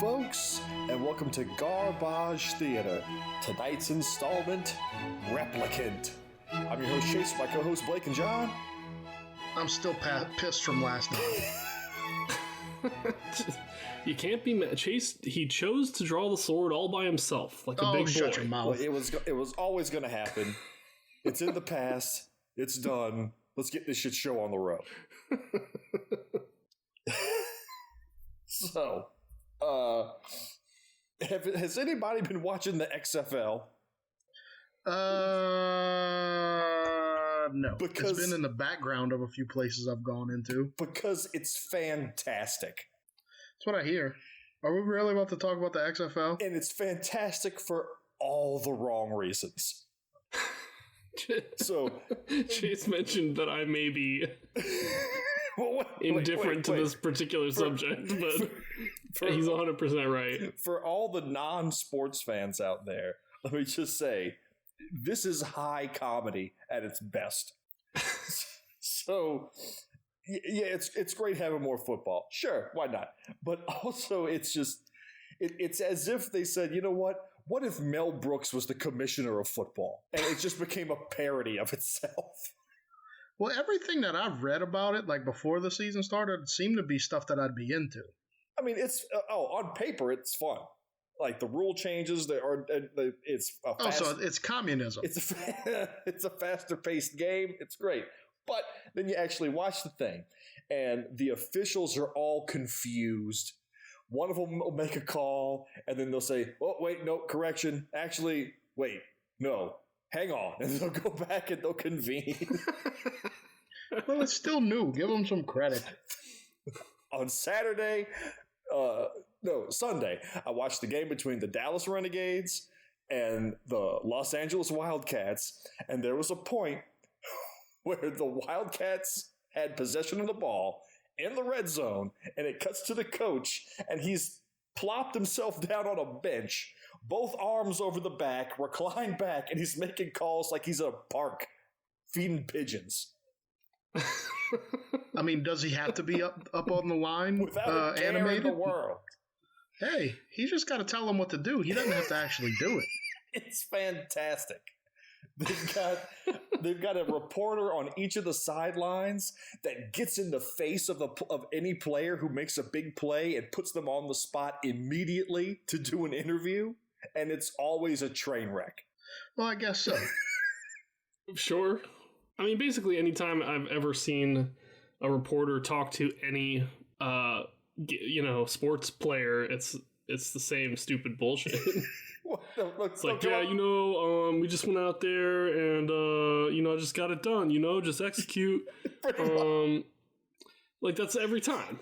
folks, and welcome to Garbage Theater. Tonight's installment, Replicant. I'm your host Chase, my co-hosts Blake and John. I'm still pissed from last night. You can't be mad. Chase, he chose to draw the sword all by himself, like a big boy. Shut your mouth. It was always going to happen. It's in the past. It's done. Let's get this shit show on the road. So, has anybody been watching the XFL? No. Because it's been in the background of a few places I've gone into. Because it's fantastic. That's what I hear. Are we really about to talk about the XFL? And it's fantastic for all the wrong reasons. So, Chase mentioned that I may be indifferent to this particular subject, but he's 100% right. For all the non-sports fans out there, let me just say, this is high comedy at its best. So, yeah, it's great having more football. Sure, why not? But also, it's just, it's as if they said, you know what? What if Mel Brooks was the commissioner of football? And it just became a parody of itself. Well, everything that I've read about it, like before the season started, seemed to be stuff that I'd be into. I mean, it's on paper, it's fun. Like the rule changes, it's so it's communism. It's a faster paced game. It's great, but then you actually watch the thing, and the officials are all confused. One of them will make a call, and then they'll say, "Oh, wait, no, correction. Actually, wait, no, hang on," and they'll go back and they'll convene. Well, it's still new. Give them some credit. On Sunday, I watched the game between the Dallas Renegades and the Los Angeles Wildcats, and there was a point where the Wildcats had possession of the ball in the red zone, and it cuts to the coach, and he's plopped himself down on a bench, both arms over the back, reclined back, and he's making calls like he's at a park feeding pigeons. I mean, does he have to be up on the line without a animated? In the world? Hey, he just got to tell him what to do. He doesn't have to actually do it. It's fantastic. They've got a reporter on each of the sidelines that gets in the face of any player who makes a big play and puts them on the spot immediately to do an interview, and it's always a train wreck. Well, I guess so. Sure. I mean, basically, anytime I've ever seen a reporter talk to any, sports player, it's the same stupid bullshit. It's like, we just went out there and, just got it done, just execute. Like, that's every time.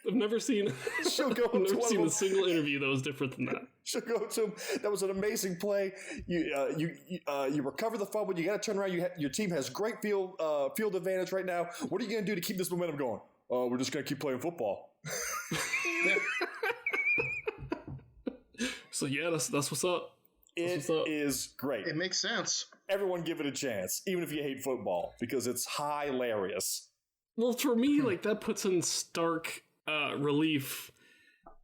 I've never seen a single interview that was different than that. She'll go to him. That was an amazing play. You recover the fumble. You got to turn around. Your team has great field advantage right now. What are you going to do to keep this momentum going? We're just going to keep playing football. So yeah, that's what's up. It is great. It makes sense. Everyone give it a chance, even if you hate football, because it's hilarious. Well, for me, like that puts in stark relief,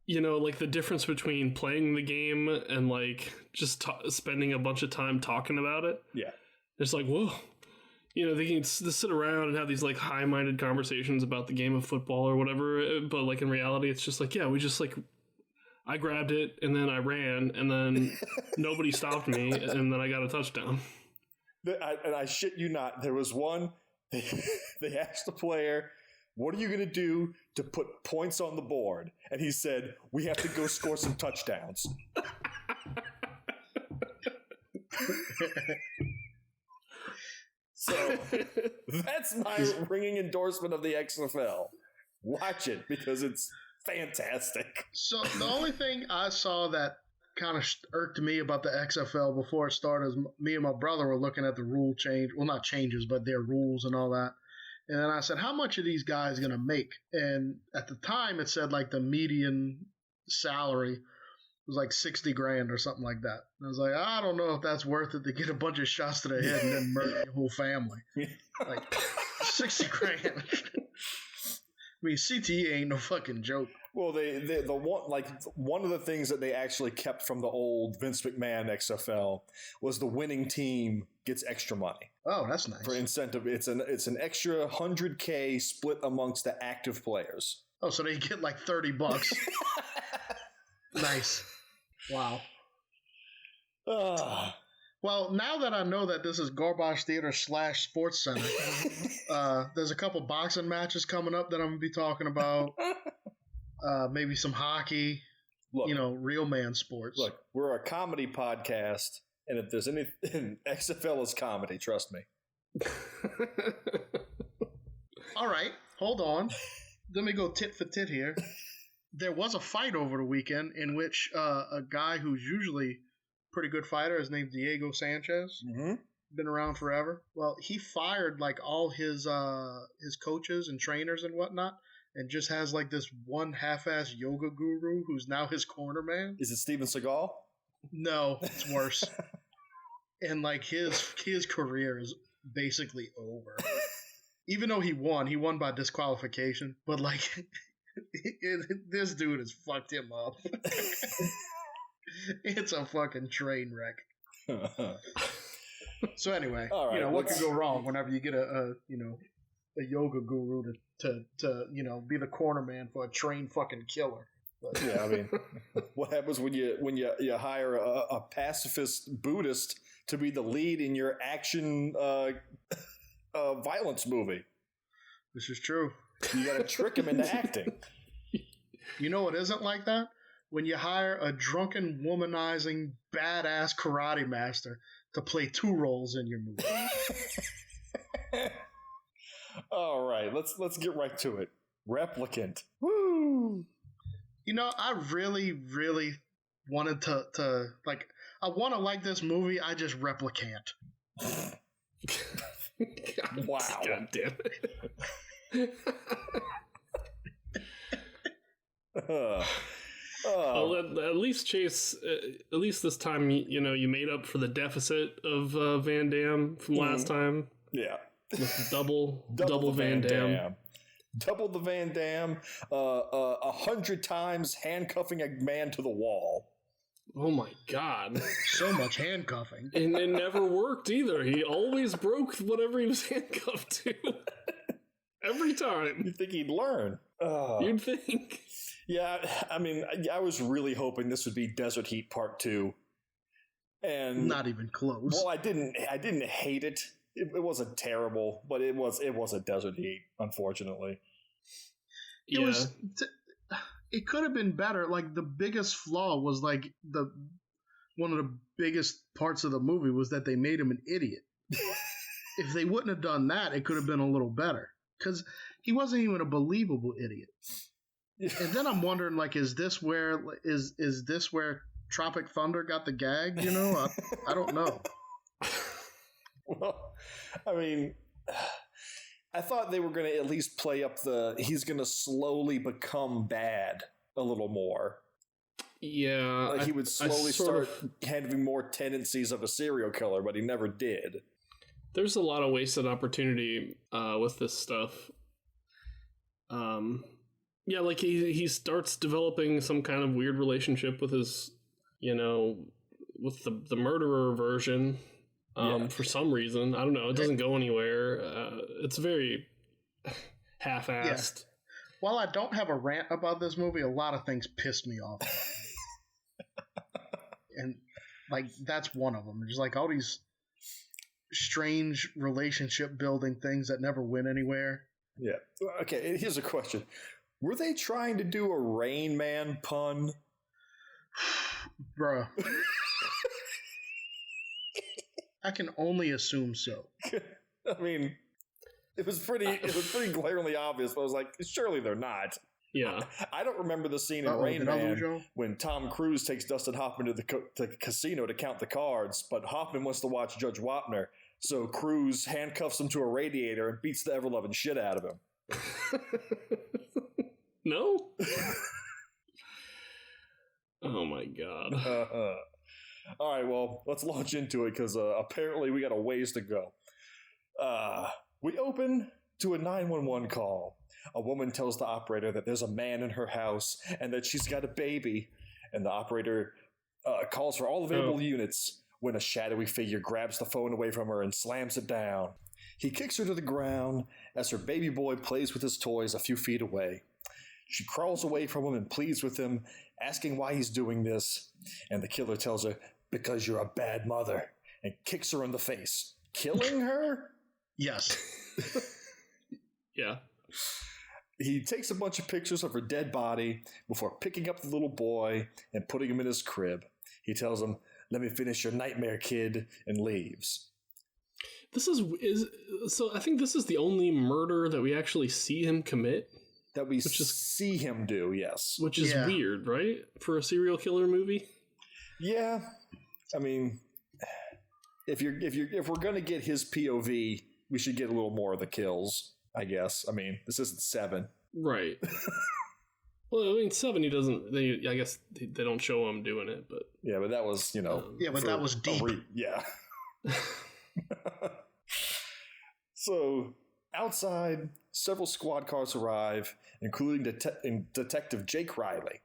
like the difference between playing the game and like just spending a bunch of time talking about it. Yeah. It's like, whoa, they can just sit around and have these like high-minded conversations about the game of football or whatever. But like in reality, it's just like, yeah, we just like, I grabbed it and then I ran and then nobody stopped me and then I got a touchdown. And I shit you not, there was one, they asked the player, what are you going to do to put points on the board? And he said, we have to go score some touchdowns. So that's my ringing endorsement of the XFL. Watch it because it's fantastic. So the only thing I saw that kind of irked me about the XFL before it started is me and my brother were looking at the rule change. Well, not changes, but their rules and all that. And then I said, how much are these guys going to make? And at the time, it said like the median salary was like $60,000 or something like that. And I was like, I don't know if that's worth it to get a bunch of shots to the head and then murder your whole family. Like $60,000. mean, CTE ain't no fucking joke. Well, one of the things that they actually kept from the old Vince McMahon XFL was the winning team gets extra money. Oh, that's nice. For incentive. It's an extra $100K split amongst the active players. Oh, so they get like $30. Nice. Wow. Well, now that I know that this is Garbage Theater / Sports Center, there's a couple boxing matches coming up that I'm going to be talking about. Maybe some hockey, look, real man sports. Look, we're a comedy podcast, and if there's anything, XFL is comedy, trust me. All right, hold on. Let me go tit for tit here. There was a fight over the weekend in which a guy who's usually a pretty good fighter, his name's Diego Sanchez, been around forever. Well, he fired like all his coaches and trainers and whatnot, and just has like this one half-ass yoga guru who's now his corner man. Is it Steven Seagal? No, it's worse. And like his career is basically over. Even though he won by disqualification, but like this dude has fucked him up. It's a fucking train wreck. So anyway, right, what could go wrong whenever you get a yoga guru to be the corner man for a trained fucking killer? But, yeah, I mean, what happens when you hire a pacifist Buddhist to be the lead in your action violence movie? This is true. You got to trick him into acting. You know what isn't like that? When you hire a drunken, womanizing, badass karate master to play two roles in your movie. All right, let's get right to it. Replicant. Woo! I really, really wanted to like. I want to like this movie. I just replicant. Wow! God damn it! Well, at least Chase, at least this time, you made up for the deficit of Van Damme from last time. Yeah, with double Van Damme. Double the Van Damme, 100 times handcuffing a man to the wall. Oh my God. So much handcuffing. And it never worked either. He always broke whatever he was handcuffed to. Every time. You'd think he'd learn. You'd think. Yeah, I mean, I was really hoping this would be Desert Heat Part 2. And not even close. Well, I didn't hate it. It wasn't terrible, but it was a Desert Heat, unfortunately. It could have been better. Like, the biggest flaw was like one of the biggest parts of the movie was that they made him an idiot. If they wouldn't have done that, it could have been a little better because he wasn't even a believable idiot. And then I'm wondering, like, is this where Tropic Thunder got the gag? I don't know. Well, I mean, I thought they were going to at least play up he's going to slowly become bad a little more. Yeah. Like he would slowly start having more tendencies of a serial killer, but he never did. There's a lot of wasted opportunity with this stuff. Yeah, like he starts developing some kind of weird relationship with his, with the murderer version. For some reason, I don't know. It doesn't go anywhere. It's very half-assed. Yeah. While I don't have a rant about this movie, a lot of things pissed me off. And like that's one of them. There's like all these strange relationship building things that never went anywhere. Yeah. Okay. Here's a question: were they trying to do a Rain Man pun, bruh? I can only assume so. I mean, it was pretty glaringly obvious, but I was like, surely they're not. Yeah. I don't remember the scene in Rain Man when Tom Cruise takes Dustin Hoffman to the casino to count the cards, but Hoffman wants to watch Judge Wapner, so Cruise handcuffs him to a radiator and beats the ever-loving shit out of him. No? Oh my God. All right, well, let's launch into it because apparently we got a ways to go. We open to a 911 call. A woman tells the operator that there's a man in her house and that she's got a baby. And the operator calls for all available units when a shadowy figure grabs the phone away from her and slams it down. He kicks her to the ground as her baby boy plays with his toys a few feet away. She crawls away from him and pleads with him, asking why he's doing this. And the killer tells her, because you're a bad mother, and kicks her in the face. Killing her? Yes. Yeah. He takes a bunch of pictures of her dead body before picking up the little boy and putting him in his crib. He tells him, let me finish your nightmare, kid, and leaves. This is so I think this is the only murder that we actually see him commit. That we see him do, yes. Which is weird, right? For a serial killer movie? Yeah. I mean, if we're gonna get his POV, we should get a little more of the kills, I guess. I mean, this isn't 7. Right. Well, I mean, 7, he doesn't. I guess they don't show him doing it, but yeah, but that was that was deep. Yeah. So outside, several squad cars arrive, including Detective Jake Riley.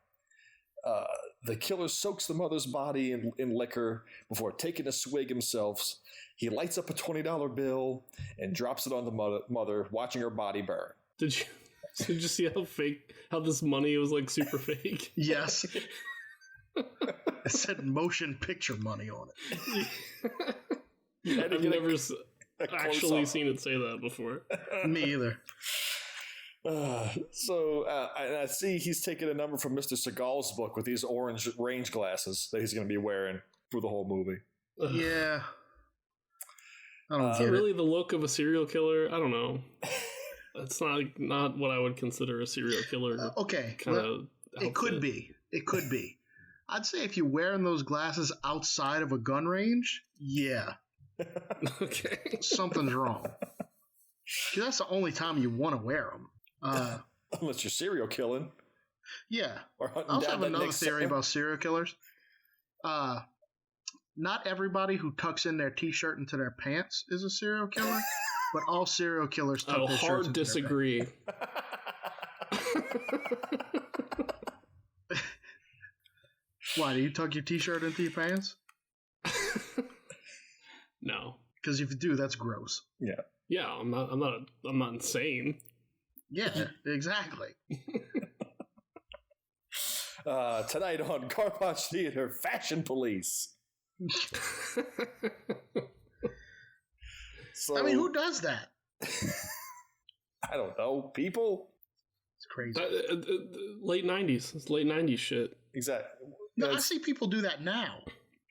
The killer soaks the mother's body in liquor before taking a swig himself. He lights up a $20 bill and drops it on the mother, watching her body burn. Did you see how this money was like super fake? Yes. It said motion picture money on it. I've never actually seen it say that before. Me either. I see he's taking a number from Mr. Seagal's book with these orange range glasses that he's going to be wearing for the whole movie. Yeah. I don't Is that really the look of a serial killer? I don't know. That's not what I would consider a serial killer. Okay. It could be. It could be. I'd say if you're wearing those glasses outside of a gun range, yeah. Okay. Something's wrong. 'Cause that's the only time you want to wear them. Unless you're serial killing. Yeah. Or I also have another theory about serial killers. Not everybody who tucks in their t-shirt into their pants is a serial killer, but all serial killers tuck their shirts into disagree. their pants. Why, do you tuck your t-shirt into your pants? No. Because if you do, that's gross. Yeah. Yeah, I'm not insane. Yeah, exactly. Tonight on Garbage Theater, Fashion Police. So, I mean, who does that? I don't know. People? It's crazy. Late 90s. It's late 90s shit. Exactly. No, I see people do that now.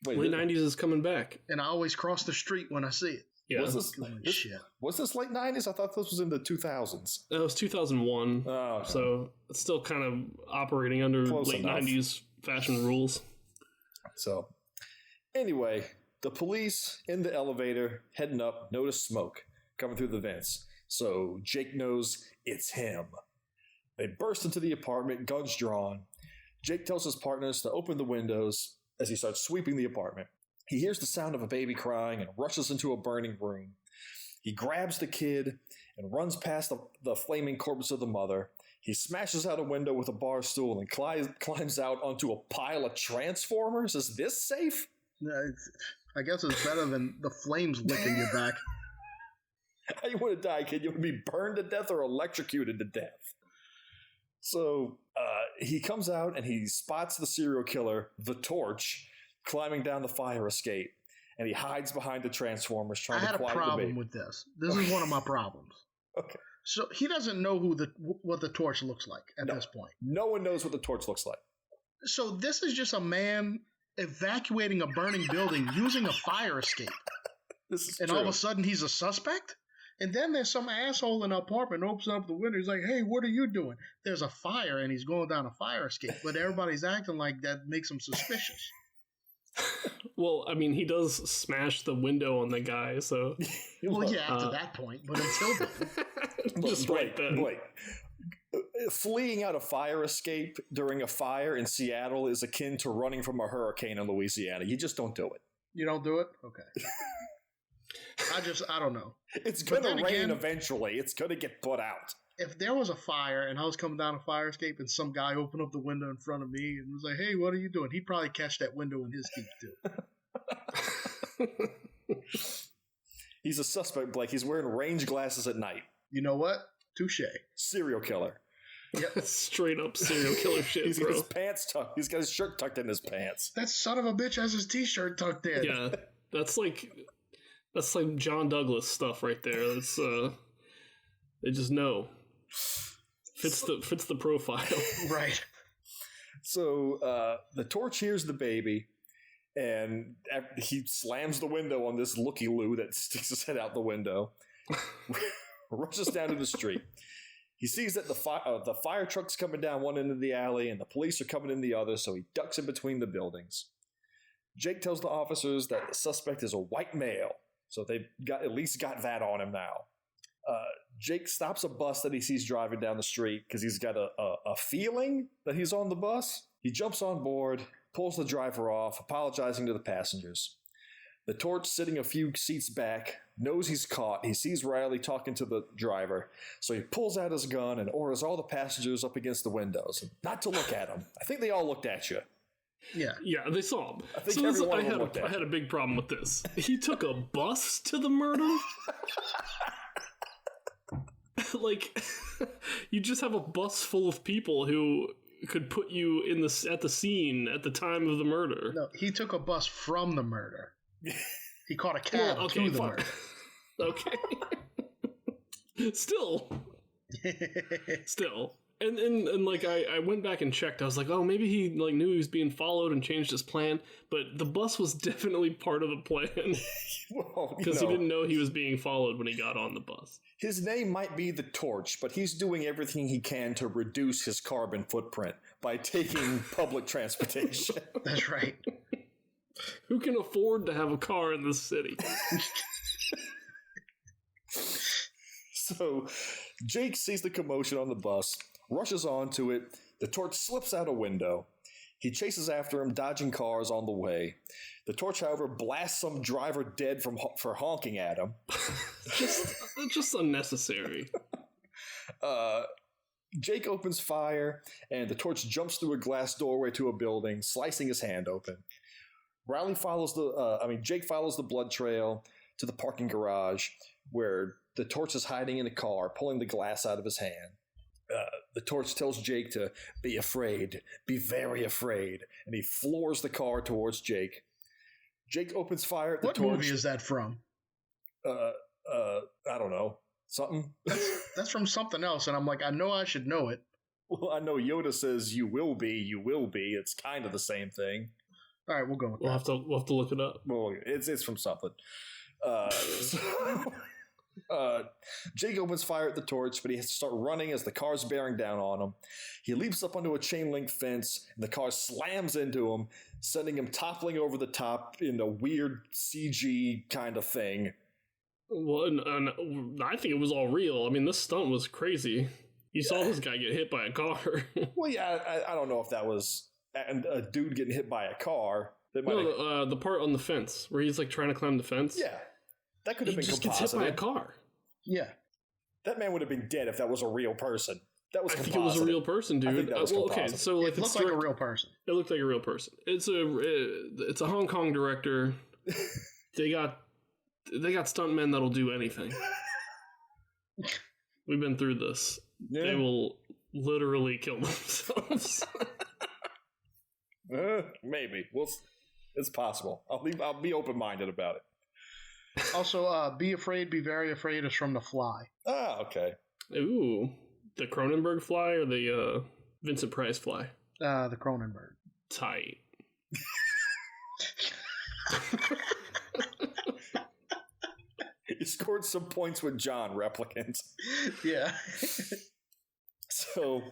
Wait, late 90s is coming back. And I always cross the street when I see it. Yeah. Was this late 90s? I thought this was in the 2000s. It was 2001. Oh, okay. So it's still kind of operating under late 90s fashion rules. So, anyway, the police in the elevator heading up notice smoke coming through the vents. So Jake knows it's him. They burst into the apartment, guns drawn. Jake tells his partners to open the windows as he starts sweeping the apartment. He hears the sound of a baby crying and rushes into a burning room. He grabs the kid and runs past the flaming corpse of the mother. He smashes out a window with a bar stool and climbs out onto a pile of transformers. Is this safe? I guess it's better than the flames licking your back. How you want to die, kid? You want to be burned to death or electrocuted to death? So he comes out and he spots the serial killer, the Torch, climbing down the fire escape. And he hides behind the transformers trying to quiet the baby. I had a problem with this. This is one of my problems. Okay. So he doesn't know what the Torch looks like at this point. No one knows what the Torch looks like. So this is just a man evacuating a burning building using a fire escape. This is and true. All of a sudden he's a suspect? And then there's some asshole in an apartment opens up the window. He's like, hey, what are you doing? There's a fire and he's going down a fire escape. But everybody's acting like that makes him suspicious. Well, I mean, he does smash the window on the guy, so... Well, yeah, after that point. But until then... Just right then. Wait. Fleeing out a fire escape during a fire in Seattle is akin to running from a hurricane in Louisiana. You just don't do it. You don't do it? Okay. I don't know. It's going to rain eventually. It's going to get put out. If there was a fire and I was coming down a fire escape and some guy opened up the window in front of me and was like, hey, what are you doing? He'd probably catch that window in his teeth too. He's a suspect, Blake. He's wearing range glasses at night. You know what? Touche. Serial killer. Yep. Straight up serial killer shit, He's bro. got his pants tucked. He's got his shirt tucked in his pants. That son of a bitch has his t-shirt tucked in. Yeah, that's like John Douglas stuff right there. That's they just know. Fits the profile. Right. So the Torch hears the baby, and he slams the window on this looky-loo that sticks his head out the window, rushes down to the street. He sees that the fire truck's coming down one end of the alley and the police are coming in the other, so he ducks in between the buildings. Jake tells the officers that the suspect is a white male, so they've at least got that on him now. Jake stops a bus that he sees driving down the street because he's got a feeling that he's on the bus. He jumps on board, pulls the driver off, apologizing to the passengers. The Torch, sitting a few seats back, knows he's caught. He sees Riley talking to the driver, so he pulls out his gun and orders all the passengers up against the windows not to look at him. I think they all looked at you. Yeah, they saw him. I think I had a big problem with this. He took a bus to the murder. Like, you just have a bus full of people who could put you at the scene at the time of the murder. No, he took a bus from the murder. He caught a cab to the murder. Okay. Still. And like I went back and checked. I was like, oh, maybe he like knew he was being followed and changed his plan. But the bus was definitely part of the plan because he didn't know he was being followed when he got on the bus. His name might be the Torch, but he's doing everything he can to reduce his carbon footprint by taking public transportation. That's right. Who can afford to have a car in this city? So Jake sees the commotion on the bus, rushes onto it. The Torch slips out a window. He chases after him, dodging cars on the way. The Torch, however, blasts some driver dead for honking at him. just unnecessary. Jake opens fire, and the Torch jumps through a glass doorway to a building, slicing his hand open. Jake follows the blood trail to the parking garage, where the Torch is hiding in a car, pulling the glass out of his hand. The Torch tells Jake to be afraid, be very afraid, and he floors the car towards Jake. Jake opens fire at the Torch. What movie is that from? I don't know. Something? That's from something else, and I'm like, I know I should know it. Well, I know Yoda says you will be, you will be. It's kind of the same thing. All right, we'll go with that. We'll have to look it up. Well, it's from something. Jake opens fire at the Torch, but he has to start running as the car's bearing down on him. He leaps up onto a chain link fence, and the car slams into him, sending him toppling over the top in a weird CG kind of thing. Well, and I think it was all real. I mean, this stunt was crazy. You saw this guy get hit by a car. Well, yeah, I don't know if that was a dude getting hit by a car. The part on the fence where he's like trying to climb the fence. Yeah. That could have been just gets hit by a car. Yeah. That man would have been dead if that was a real person. That was I think it was a real person, dude. I think that was okay, so like it looked like a real person. It looked like a real person. It's a Hong Kong director. They got stuntmen that'll do anything. We've been through this. Yeah. They will literally kill themselves. Maybe. It's possible. I'll be open-minded about it. Also, be afraid, be very afraid is from The Fly. Ah, okay. Ooh. The Cronenberg fly or the Vincent Price fly? The Cronenberg. Tight. You scored some points with John, Replicant. Yeah. So,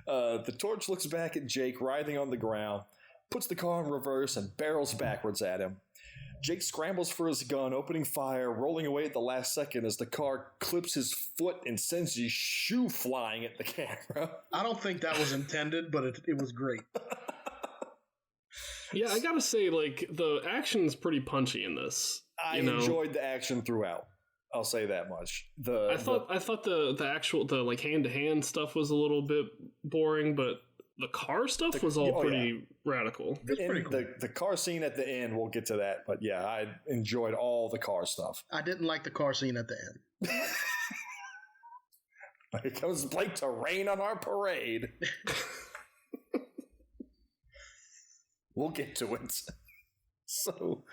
the Torch looks back at Jake writhing on the ground, puts the car in reverse, and barrels backwards at him. Jake scrambles for his gun, opening fire, rolling away at the last second as the car clips his foot and sends his shoe flying at the camera. I don't think that was intended, but it was great. Yeah, I gotta say, like, the action's pretty punchy in this. I enjoyed the action throughout. I'll say that much. I thought the actual like hand to hand stuff was a little bit boring, but the car stuff was all pretty radical. Pretty cool. The car scene at the end, we'll get to that, but yeah, I enjoyed all the car stuff. I didn't like the car scene at the end. Here comes Blake to rain on our parade. We'll get to it. So,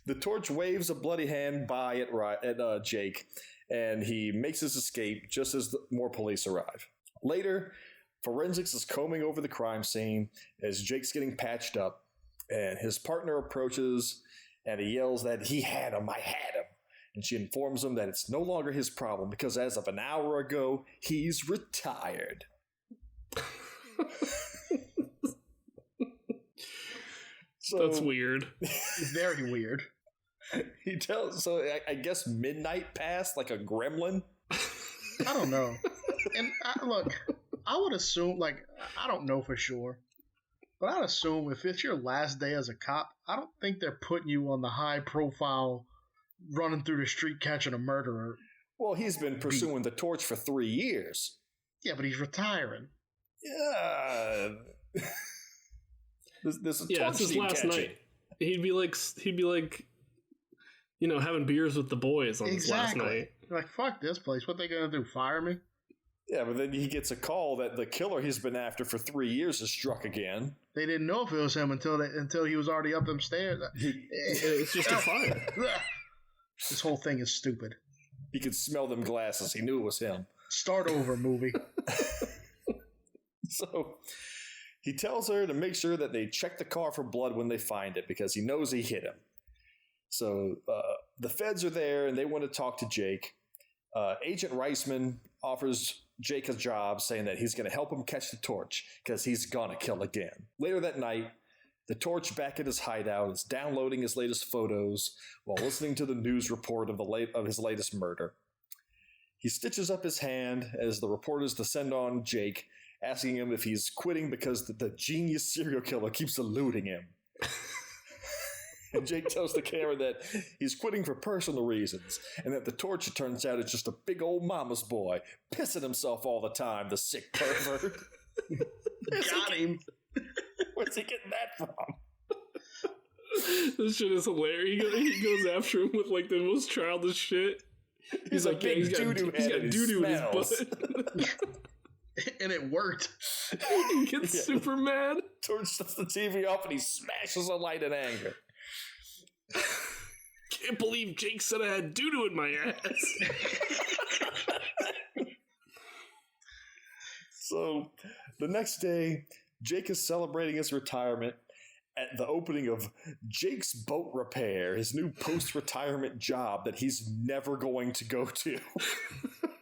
the Torch waves a bloody hand by at Jake, and he makes his escape just as more police arrive. Later, Forensics is combing over the crime scene as Jake's getting patched up, and his partner approaches, and he yells that he had him, I had him. And she informs him that it's no longer his problem because as of an hour ago, he's retired. So, that's weird. Very weird. He tells, so I guess midnight passed like a gremlin. I don't know. And look, I would assume, like, I don't know for sure, but I'd assume if it's your last day as a cop, I don't think they're putting you on the high profile running through the street catching a murderer. Well, he's been pursuing the Torch for 3 years. Yeah, but he's retiring. Yeah. This is it's his last night. He'd be like, having beers with the boys on his last night. Like, fuck this place. What they gonna do? Fire me? Yeah, but then he gets a call that the killer he's been after for 3 years is struck again. They didn't know if it was him until he was already up them stairs. It's just a fire. This whole thing is stupid. He could smell them glasses. He knew it was him. Start over, movie. So he tells her to make sure that they check the car for blood when they find it because he knows he hit him. So the feds are there and they want to talk to Jake. Agent Reisman offers Jake a job saying that he's going to help him catch the Torch because he's going to kill again. Later that night, the Torch back at his hideout is downloading his latest photos while listening to the news report of his latest murder. He stitches up his hand as the reporters descend on Jake, asking him if he's quitting because the genius serial killer keeps eluding him. And Jake tells the camera that he's quitting for personal reasons, and that the Torch, it turns out, is just a big old mama's boy, pissing himself all the time, the sick pervert. Got him. Where's he getting that from? This shit is hilarious. He goes after him with like the most childish shit. He's like, he's got doo-doo in his butt. And it worked. He gets super mad. Torch sets the TV off and he smashes a light in anger. Can't believe Jake said I had doo-doo in my ass. So, the next day, Jake is celebrating his retirement at the opening of Jake's Boat Repair, his new post-retirement job that he's never going to go to.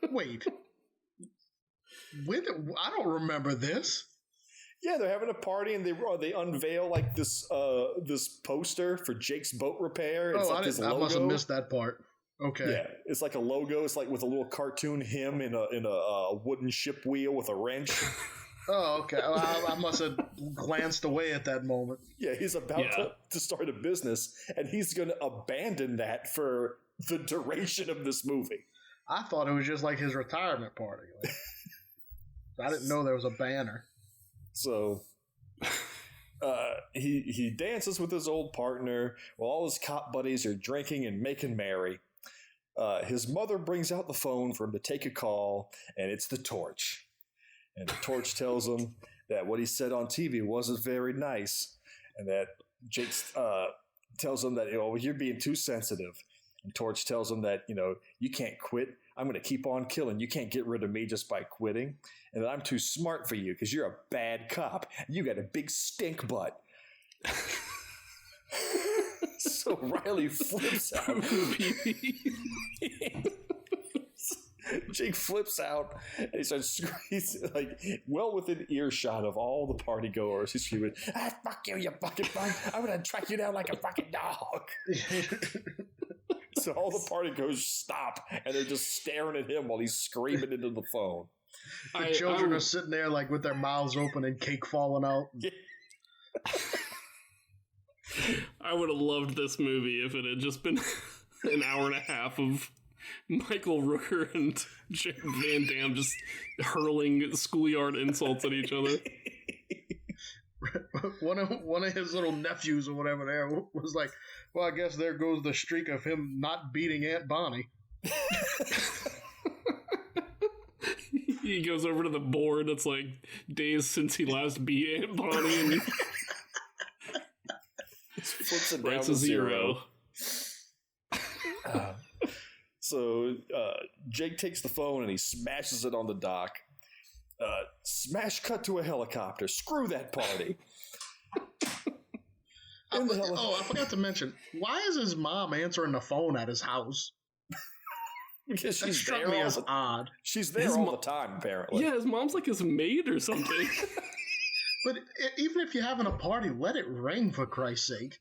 Wait. I don't remember this. Yeah, they're having a party and they unveil like this poster for Jake's Boat Repair. It's like his logo. I must have missed that part. Okay. Yeah, it's like a logo. It's like with a little cartoon him in a wooden ship wheel with a wrench. Oh, okay. I must have glanced away at that moment. Yeah, he's about to start a business, and he's going to abandon that for the duration of this movie. I thought it was just like his retirement party. I didn't know there was a banner. So he dances with his old partner while all his cop buddies are drinking and making merry. His mother brings out the phone for him to take a call, and it's the Torch. And the Torch tells him that what he said on TV wasn't very nice, and that Jake tells him that you're being too sensitive. And Torch tells him that you can't quit. I'm going to keep on killing. You can't get rid of me just by quitting. And that I'm too smart for you because you're a bad cop. You got a big stink butt. So Riley flips out. Jake flips out and he starts screaming, like, well within earshot of all the party goers. He's screaming, fuck you fucking bug. I'm going to track you down like a fucking dog. So all the party goers stop and they're just staring at him while he's screaming into the phone. The children are sitting there like with their mouths open and cake falling out. Yeah. I would have loved this movie if it had just been an hour and a half of Michael Rooker and Jeff Van Damme just hurling schoolyard insults at each other. One of his little nephews or whatever there was like, well, I guess there goes the streak of him not beating Aunt Bonnie. He goes over to the board. It's like days since he last beat Aunt Bonnie, and he flips it down writes to a 0. So Jake takes the phone and he smashes it on the dock. Smash cut to a helicopter. Screw that party. I forgot to mention, why is his mom answering the phone at his house? Because That she's struck there me all as the, odd. she's there all the time, apparently. Yeah, his mom's like his maid or something. But even if you're having a party, let it ring, for Christ's sake.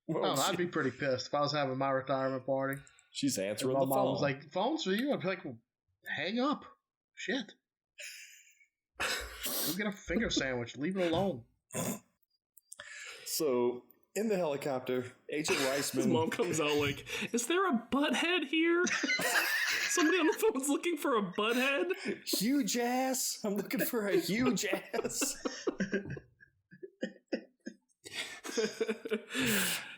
Well, I'd be pretty pissed if I was having my retirement party. she's answering My the mom phone. was like, phone's for you. I'd be like, well, hang up. Shit. Go get a finger sandwich. Leave it alone. So, in the helicopter, Agent His Reisman... mom comes out like, is there a butthead here? Somebody on the phone's looking for a butthead? Huge ass. I'm looking for a huge ass.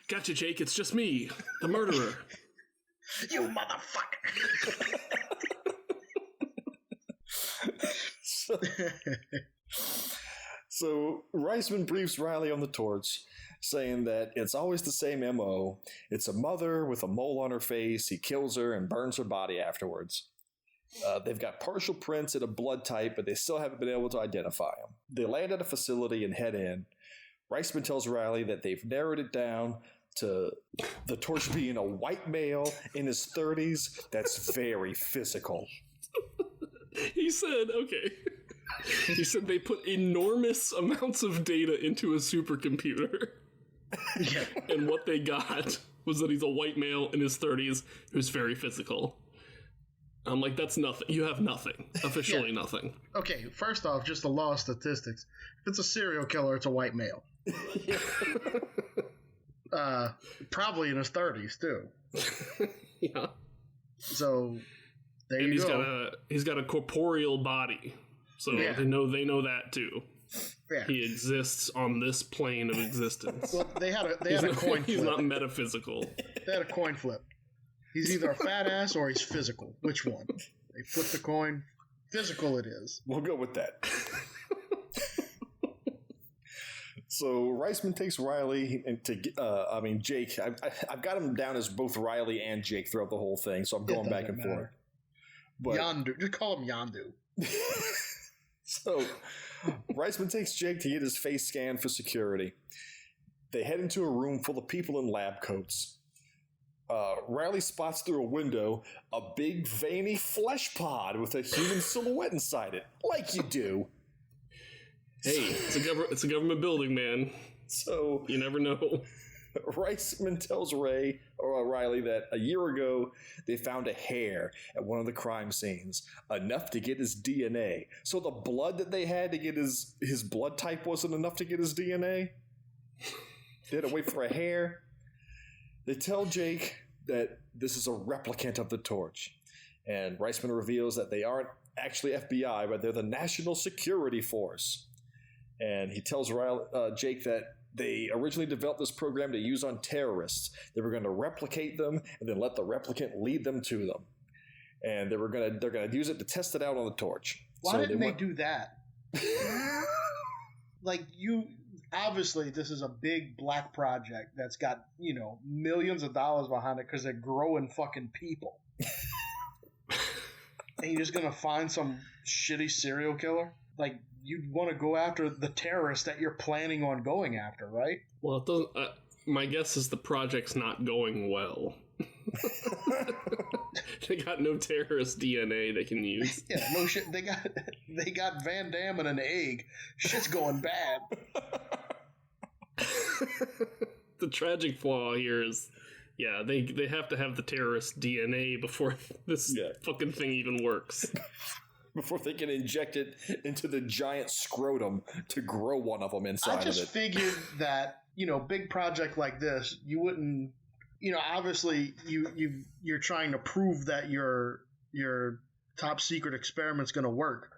Gotcha, Jake. It's just me, the murderer. You motherfucker. So Reisman briefs Riley on the torch, saying that it's always the same MO. It's a mother with a mole on her face. He kills her and burns her body afterwards. They've got partial prints and a blood type, but they still haven't been able to identify him. They land at a facility and head in. Reisman tells Riley that they've narrowed it down to the torch being a white male in his 30s that's very physical. He said, okay. He said they put enormous amounts of data into a supercomputer. Yeah. And what they got was that he's a white male in his 30s who's very physical. I'm like, that's nothing. You have nothing. Officially nothing. Okay, first off, just the law of statistics. If it's a serial killer, it's a white male. Probably in his 30s, too. Yeah. So, there And you go. he's got a corporeal body. So Yeah. they know that too. Yeah. He exists on this plane of existence. Well, they had a He's coin He's flip. not metaphysical. They had a coin flip. He's either a fat ass or he's physical. Which one? They flipped the coin. Physical it is. We'll go with that. So Reisman takes Riley to Jake. I've got him down as both Riley and Jake throughout the whole thing, so I'm going back and forth. But Yondu. Just call him Yondu. So Reisman takes Jake to get his face scanned for security. They head into a room full of people in lab coats. Riley spots through a window a big veiny flesh pod with a human silhouette inside it, like you do. Hey, it's a government building, man. So You never know. Reisman tells Riley that a year ago they found a hair at one of the crime scenes, enough to get his DNA. So the blood that they had to get his blood type wasn't enough to get his DNA? They had to wait for a hair? They tell Jake that this is a replicant of the torch. And Reisman reveals that they aren't actually FBI, but they're the National Security Force. And he tells Jake that they originally developed this program to use on terrorists. They were going to replicate them and then let the replicant lead them to them. And they're going to use it to test it out on the torch. Why didn't they do that? Obviously this is a big black project that's got, millions of dollars behind it because they're growing fucking people. And you're just going to find some shitty serial killer? Like, you'd want to go after the terrorist that you're planning on going after, right? Well, it doesn't. My guess is the project's not going well. They got no terrorist DNA they can use. Yeah, no shit. They got Van Damme and an egg. Shit's going bad. The tragic flaw here is, they have to have the terrorist DNA before this fucking thing even works. before they can inject it into the giant scrotum to grow one of them inside of it. I just figured that, big project like this, you wouldn't, obviously you're trying to prove that your top secret experiment's going to work.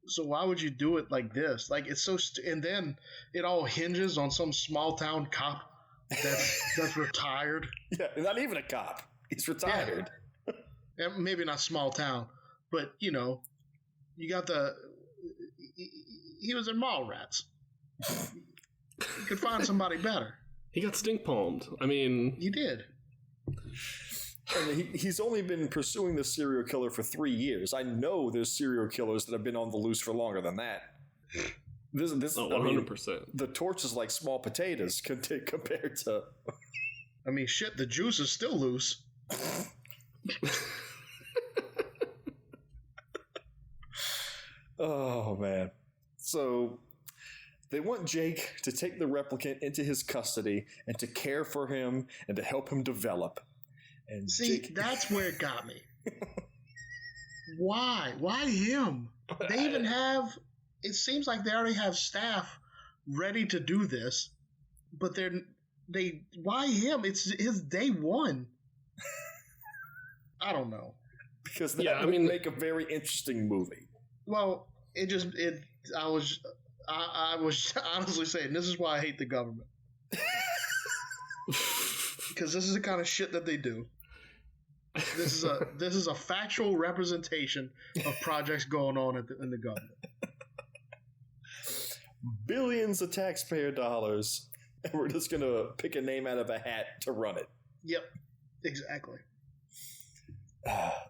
So why would you do it like this? Like, it's so and then it all hinges on some small town cop that's retired. Yeah, not even a cop. He's retired. Yeah. Maybe not small town, but you got he was in Mallrats. You could find somebody better. He got stink palmed. I mean, he did. And he's only been pursuing this serial killer for 3 years. I know there's serial killers that have been on the loose for longer than that. This 100%. The torch is like small potatoes compared to. I mean, shit. The juice is still loose. Oh man! So they want Jake to take the replicant into his custody and to care for him and to help him develop. And see, that's where it got me. Why? Why him? They even have. It seems like they already have staff ready to do this, but they. Why him? It's his day one. I don't know. Because that would make a very interesting movie. Well, I was honestly saying this is why I hate the government. Because this is the kind of shit that they do. This is a factual representation of projects going on in the government. Billions of taxpayer dollars, and we're just going to pick a name out of a hat to run it. Yep, exactly.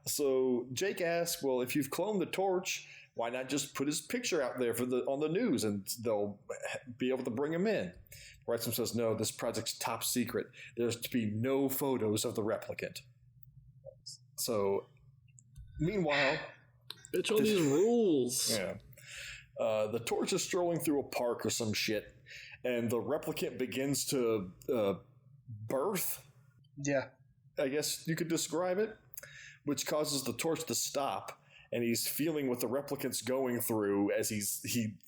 So Jake asks, well, if you've cloned the torch, why not just put his picture out there on the news and they'll be able to bring him in? Wrightson says, no, this project's top secret. There's to be no photos of the replicant. So, meanwhile... It's all these rules. Yeah. The torch is strolling through a park or some shit, and the replicant begins to birth. Yeah. I guess you could describe it, which causes the torch to stop, and he's feeling what the replicant's going through as he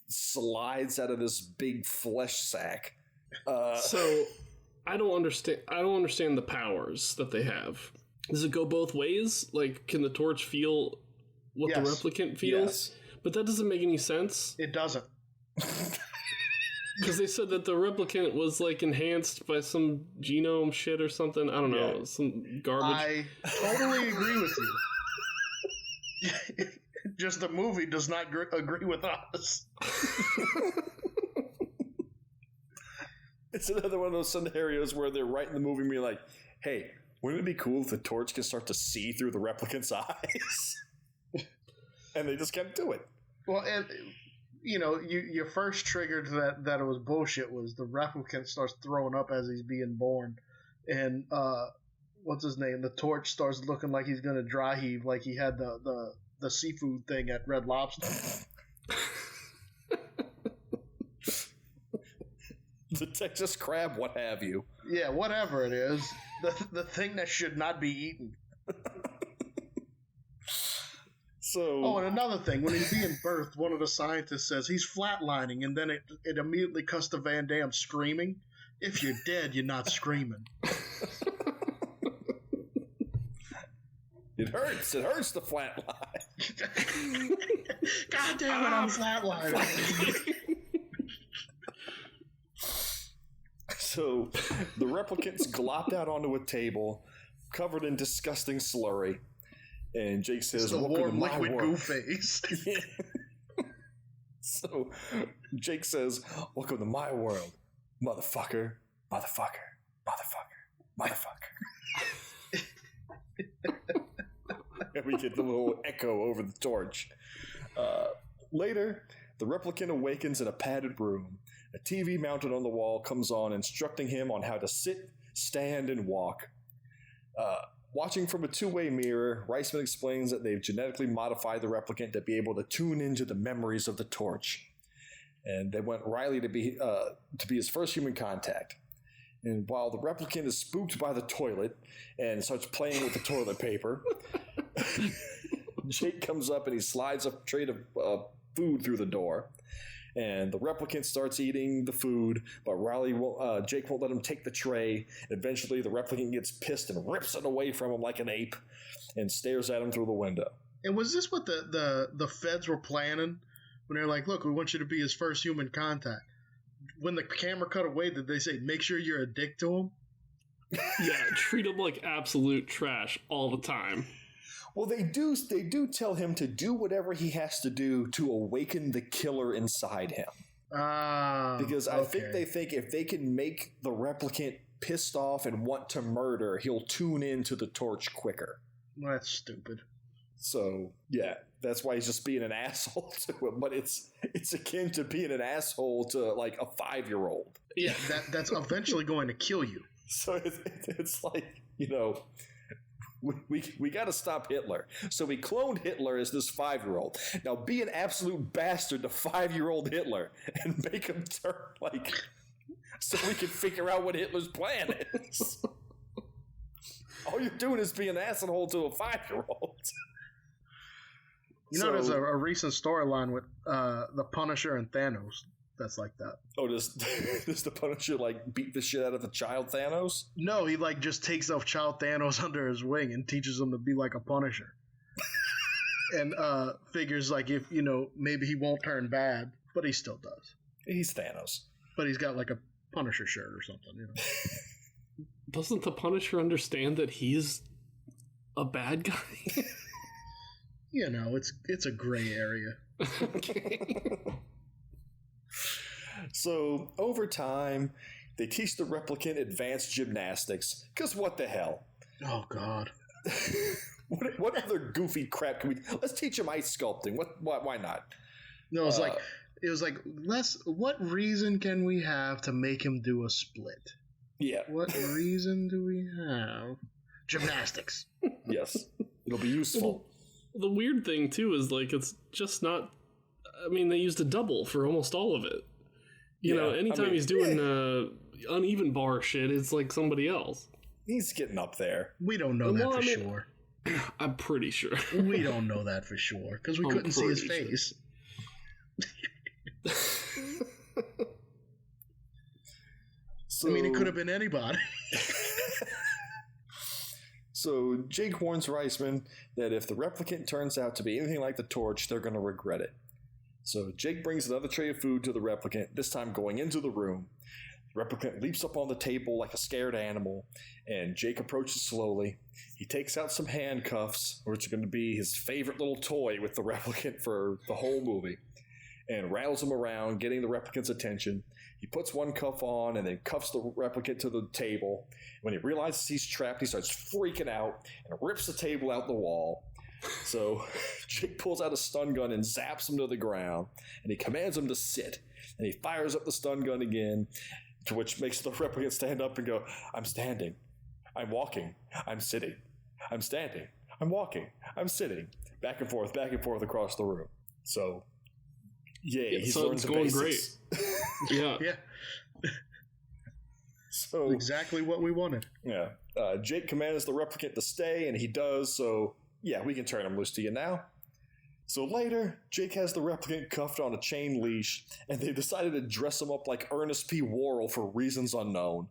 slides out of this big flesh sack. So I don't understand the powers that they have. Does it go both ways? Like, can the torch feel what the replicant feels? Yes. But that doesn't make any sense. It doesn't. Because they said that the replicant was like enhanced by some genome shit or something. I don't know, some garbage. I totally agree with you. Just the movie does not agree with us. It's another one of those scenarios where they're writing the movie and be like, hey, wouldn't it be cool if the torch could start to see through the replicant's eyes? And they just can't do it. Well, and your first trigger to that it was bullshit was the replicant starts throwing up as he's being born, and what's his name? The torch starts looking like he's gonna dry heave, like he had the seafood thing at Red Lobster. The Texas crab, what have you? Yeah, whatever it is, the thing that should not be eaten. So, and another thing, when he's being birthed, one of the scientists says he's flatlining, and then it immediately cuts to Van Damme screaming. If you're dead, you're not screaming. It hurts. It hurts to flatline. God damn it, I'm flatlining. So the replicant's glopped out onto a table, covered in disgusting slurry. And Jake says, it's the warm liquid goo face. Yeah. So Jake says, welcome to my world, motherfucker, motherfucker, motherfucker, motherfucker. And we get the little echo over the torch. Later, the replicant awakens in a padded room. A TV mounted on the wall comes on, instructing him on how to sit, stand, and walk. Watching from a two-way mirror, Reisman explains that they've genetically modified the replicant to be able to tune into the memories of the torch. And they want Riley to be his first human contact. And while the replicant is spooked by the toilet and starts playing with the toilet paper, Jake comes up and he slides a tray of food through the door. And the replicant starts eating the food, but Jake won't let him take the tray. Eventually, the replicant gets pissed and rips it away from him like an ape and stares at him through the window. And was this what the feds were planning when they're like, look, we want you to be his first human contact? When the camera cut away, did they say, make sure you're a dick to him? Yeah, treat him like absolute trash all the time. Well, they do tell him to do whatever he has to do to awaken the killer inside him. Because I think they think if they can make the replicant pissed off and want to murder, he'll tune into the torch quicker. That's stupid. So, yeah, that's why he's just being an asshole to him. But it's akin to being an asshole to, like, a 5-year-old. Yeah, that's eventually going to kill you. So it's like, you know, we got to stop Hitler. So we cloned Hitler as this 5-year-old. Now be an absolute bastard to 5-year-old Hitler and make him turn, like, so we can figure out what Hitler's plan is. All you're doing is being an asshole to a 5-year-old. You know, there's a recent storyline with the Punisher and Thanos that's like that. Oh, does the Punisher, like, beat the shit out of the child Thanos? No, he, like, just takes off child Thanos under his wing and teaches him to be like a Punisher. And figures, like, if, you know, maybe he won't turn bad, but he still does. He's Thanos. But he's got, like, a Punisher shirt or something, you know. Doesn't the Punisher understand that he's a bad guy? You know, it's a gray area. Okay. So, over time, they teach the replicant advanced gymnastics. Because what the hell? Oh, God. What other goofy crap can we... Let's teach him ice sculpting. Why not? No, it was like, what reason can we have to make him do a split? Yeah. What reason do we have? Gymnastics. Yes. It'll be useful. The weird thing, too, is, like, it's just not... I mean, they used a double for almost all of it. You know, anytime he's doing uneven bar shit, it's like somebody else. He's getting up there. We don't know that for sure. I'm pretty sure. We don't know that for sure, because we couldn't see his face. So, I mean, it could have been anybody. So Jake warns Reisman that if the replicant turns out to be anything like the torch, they're going to regret it. So Jake brings another tray of food to the replicant, this time going into the room. The replicant leaps up on the table like a scared animal, and Jake approaches slowly. He takes out some handcuffs, which are going to be his favorite little toy with the replicant for the whole movie, and rattles him around, getting the replicant's attention. He puts one cuff on and then cuffs the replicant to the table. When he realizes he's trapped, he starts freaking out and rips the table out the wall. So Jake pulls out a stun gun and zaps him to the ground, and he commands him to sit. And he fires up the stun gun again, to which makes the replicant stand up and go, I'm standing, I'm walking, I'm sitting, I'm standing, I'm walking, I'm sitting, back and forth across the room. So, he's learned the basics. Great. Yeah. Yeah. So exactly what we wanted. Yeah. Jake commands the replicant to stay, and he does, so yeah, we can turn him loose to you now. So later, Jake has the replicant cuffed on a chain leash, and they decided to dress him up like Ernest P. Worrell for reasons unknown.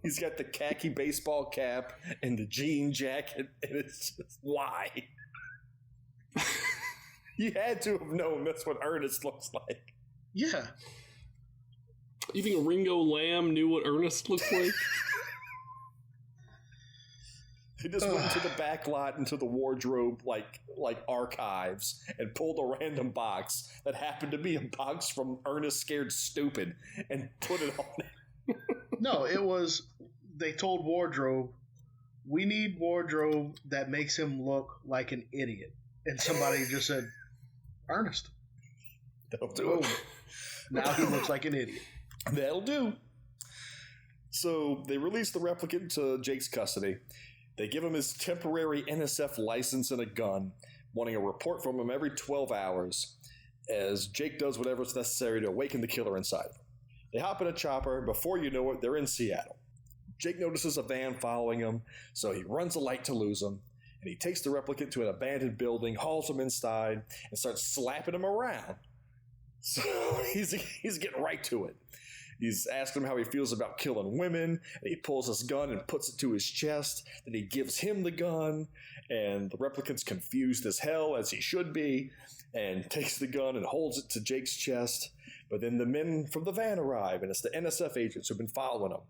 He's got the khaki baseball cap and the jean jacket, and it's just, why? You had to have known that's what Ernest looks like. Yeah. You think Ringo Lamb knew what Ernest looked like? He just went to the back lot into the wardrobe like archives and pulled a random box that happened to be a box from Ernest Scared Stupid and put it on it. No, it was, they told wardrobe, we need wardrobe that makes him look like an idiot. And somebody just said, Ernest. That'll do it. Now he looks like an idiot. That'll do. So they release the replicant to Jake's custody. They give him his temporary NSF license and a gun, wanting a report from him every 12 hours, as Jake does whatever's necessary to awaken the killer inside of him. They hop in a chopper, and before you know it, they're in Seattle. Jake notices a van following him, so he runs a light to lose him, and he takes the replicant to an abandoned building, hauls him inside, and starts slapping him around. So he's getting right to it. He's asking him how he feels about killing women, and he pulls his gun and puts it to his chest. Then he gives him the gun, and the replicant's confused as hell, as he should be, and takes the gun and holds it to Jake's chest. But then the men from the van arrive, and it's the NSF agents who've been following him.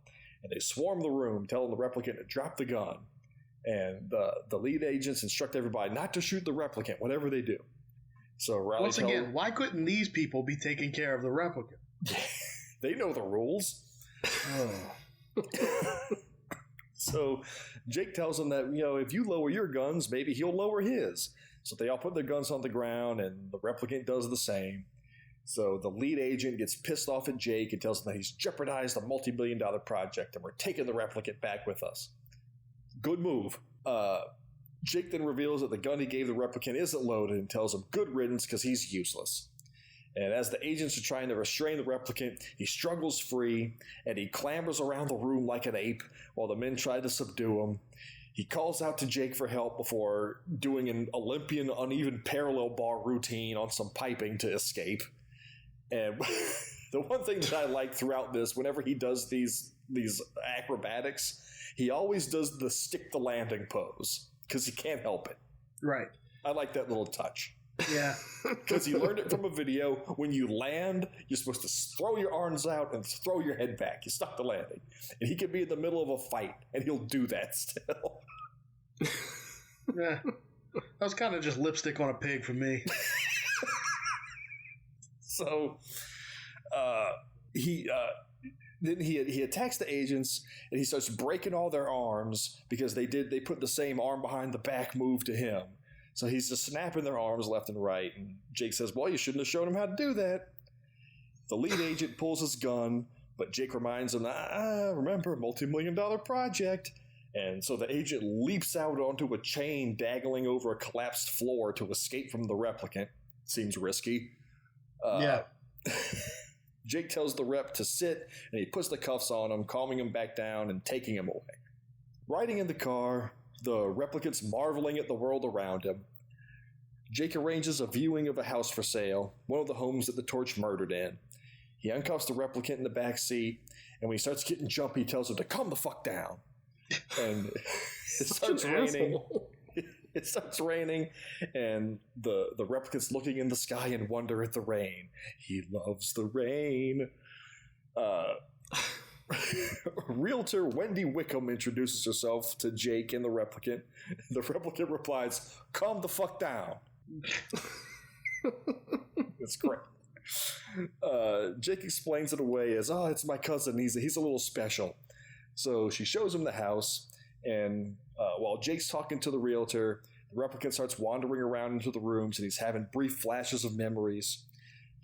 And they swarm the room, telling the replicant to drop the gun. And the lead agents instruct everybody not to shoot the replicant, whatever they do. So Riley once again, why couldn't these people be taking care of the replicant? They know the rules. So Jake tells them that, if you lower your guns, maybe he'll lower his. So they all put their guns on the ground, and the replicant does the same. So the lead agent gets pissed off at Jake and tells him that he's jeopardized a multi-billion-dollar project, and we're taking the replicant back with us. Good move. Jake then reveals that the gun he gave the replicant isn't loaded and tells him good riddance because he's useless. And as the agents are trying to restrain the replicant, he struggles free, and he clambers around the room like an ape while the men try to subdue him. He calls out to Jake for help before doing an Olympian uneven parallel bar routine on some piping to escape. And the one thing that I like throughout this, whenever he does these acrobatics, he always does the stick the landing pose because he can't help it. Right. I like that little touch. Yeah. Because he learned it from a video. When you land, you're supposed to throw your arms out and throw your head back. You stop the landing. And he could be in the middle of a fight, and he'll do that still. Yeah. That was kind of just lipstick on a pig for me. So then he attacks the agents, and he starts breaking all their arms because they put the same arm behind the back move to him. So he's just snapping their arms left and right, and Jake says, well, you shouldn't have shown him how to do that. The lead agent pulls his gun, but Jake reminds him, remember, multi-million-dollar project. And so the agent leaps out onto a chain dangling over a collapsed floor to escape from the replicant. Seems risky. Yeah. Jake tells the rep to sit, and he puts the cuffs on him, calming him back down and taking him away. Riding in the car, the replicant's marveling at the world around him. Jake arranges a viewing of a house for sale, one of the homes that the Torch murdered in. He uncuffs the replicant in the back seat, and when he starts getting jumpy, he tells him to calm the fuck down. And it starts raining. It starts raining, and the replicant's looking in the sky in wonder at the rain. He loves the rain. Realtor Wendy Wickham introduces herself to Jake and the replicant. The replicant replies, calm the fuck down. It's great. Jake explains it away as, it's my cousin. He's a little special. So she shows him the house, and while Jake's talking to the realtor, the replicant starts wandering around into the rooms, and he's having brief flashes of memories.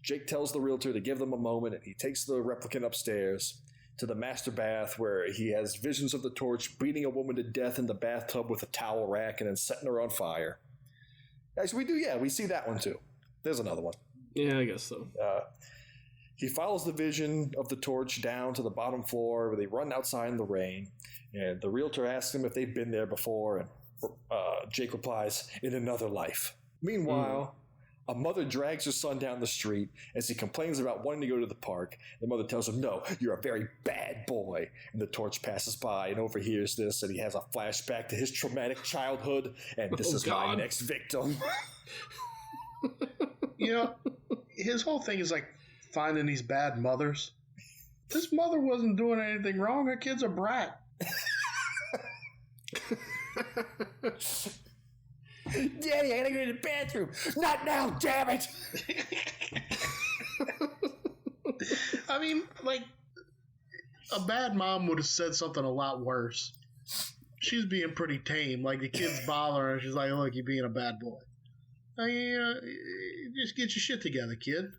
Jake tells the realtor to give them a moment, and he takes the replicant upstairs to the master bath, where he has visions of the Torch beating a woman to death in the bathtub with a towel rack and then setting her on fire. Actually, we see that one too. There's another one. Yeah, I guess so. He follows the vision of the Torch down to the bottom floor, where they run outside in the rain, and the realtor asks him if they've been there before, and Jake replies, in another life. Meanwhile, a mother drags her son down the street as he complains about wanting to go to the park. The mother tells him, no, you're a very bad boy. And the Torch passes by and overhears this, and he has a flashback to his traumatic childhood, and this is my next victim. His whole thing is like finding these bad mothers. This mother wasn't doing anything wrong. Her kid's a brat. Daddy, I gotta go to the bathroom. Not now, damn it. I mean, like, a bad mom would have said something a lot worse. She's being pretty tame. Like, the kid's bothering her. She's like, look, you're being a bad boy. I mean, just get your shit together, kid.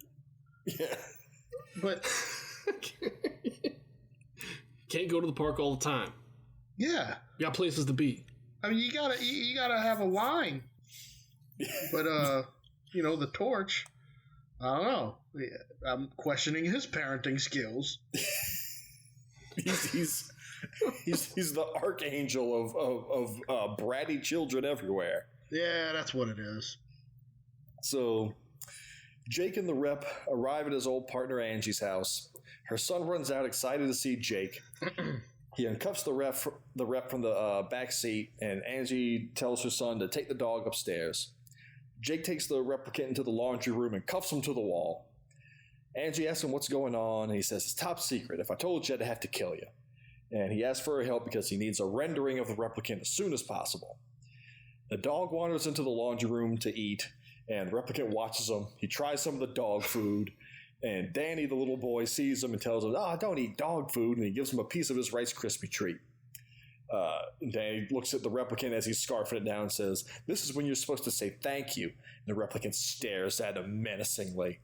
Yeah. But can't go to the park all the time. Yeah. You got places to be. I mean, you gotta have a line. But the Torch, I don't know. I'm questioning his parenting skills. He's the archangel of bratty children everywhere. Yeah, that's what it is. So Jake and the rep arrive at his old partner Angie's house. Her son runs out excited to see Jake. He uncuffs the rep from the back seat, and Angie tells her son to take the dog upstairs. Jake takes the replicant into the laundry room and cuffs him to the wall. Angie asks him what's going on, and he says, it's top secret. If I told you, I'd have to kill you. And he asks for her help because he needs a rendering of the replicant as soon as possible. The dog wanders into the laundry room to eat, and the replicant watches him. He tries some of the dog food, and Danny, the little boy, sees him and tells him, don't eat dog food, and he gives him a piece of his Rice Krispie treat. Danny looks at the replicant as he's scarfing it down and says, this is when you're supposed to say thank you. And the replicant stares at him menacingly.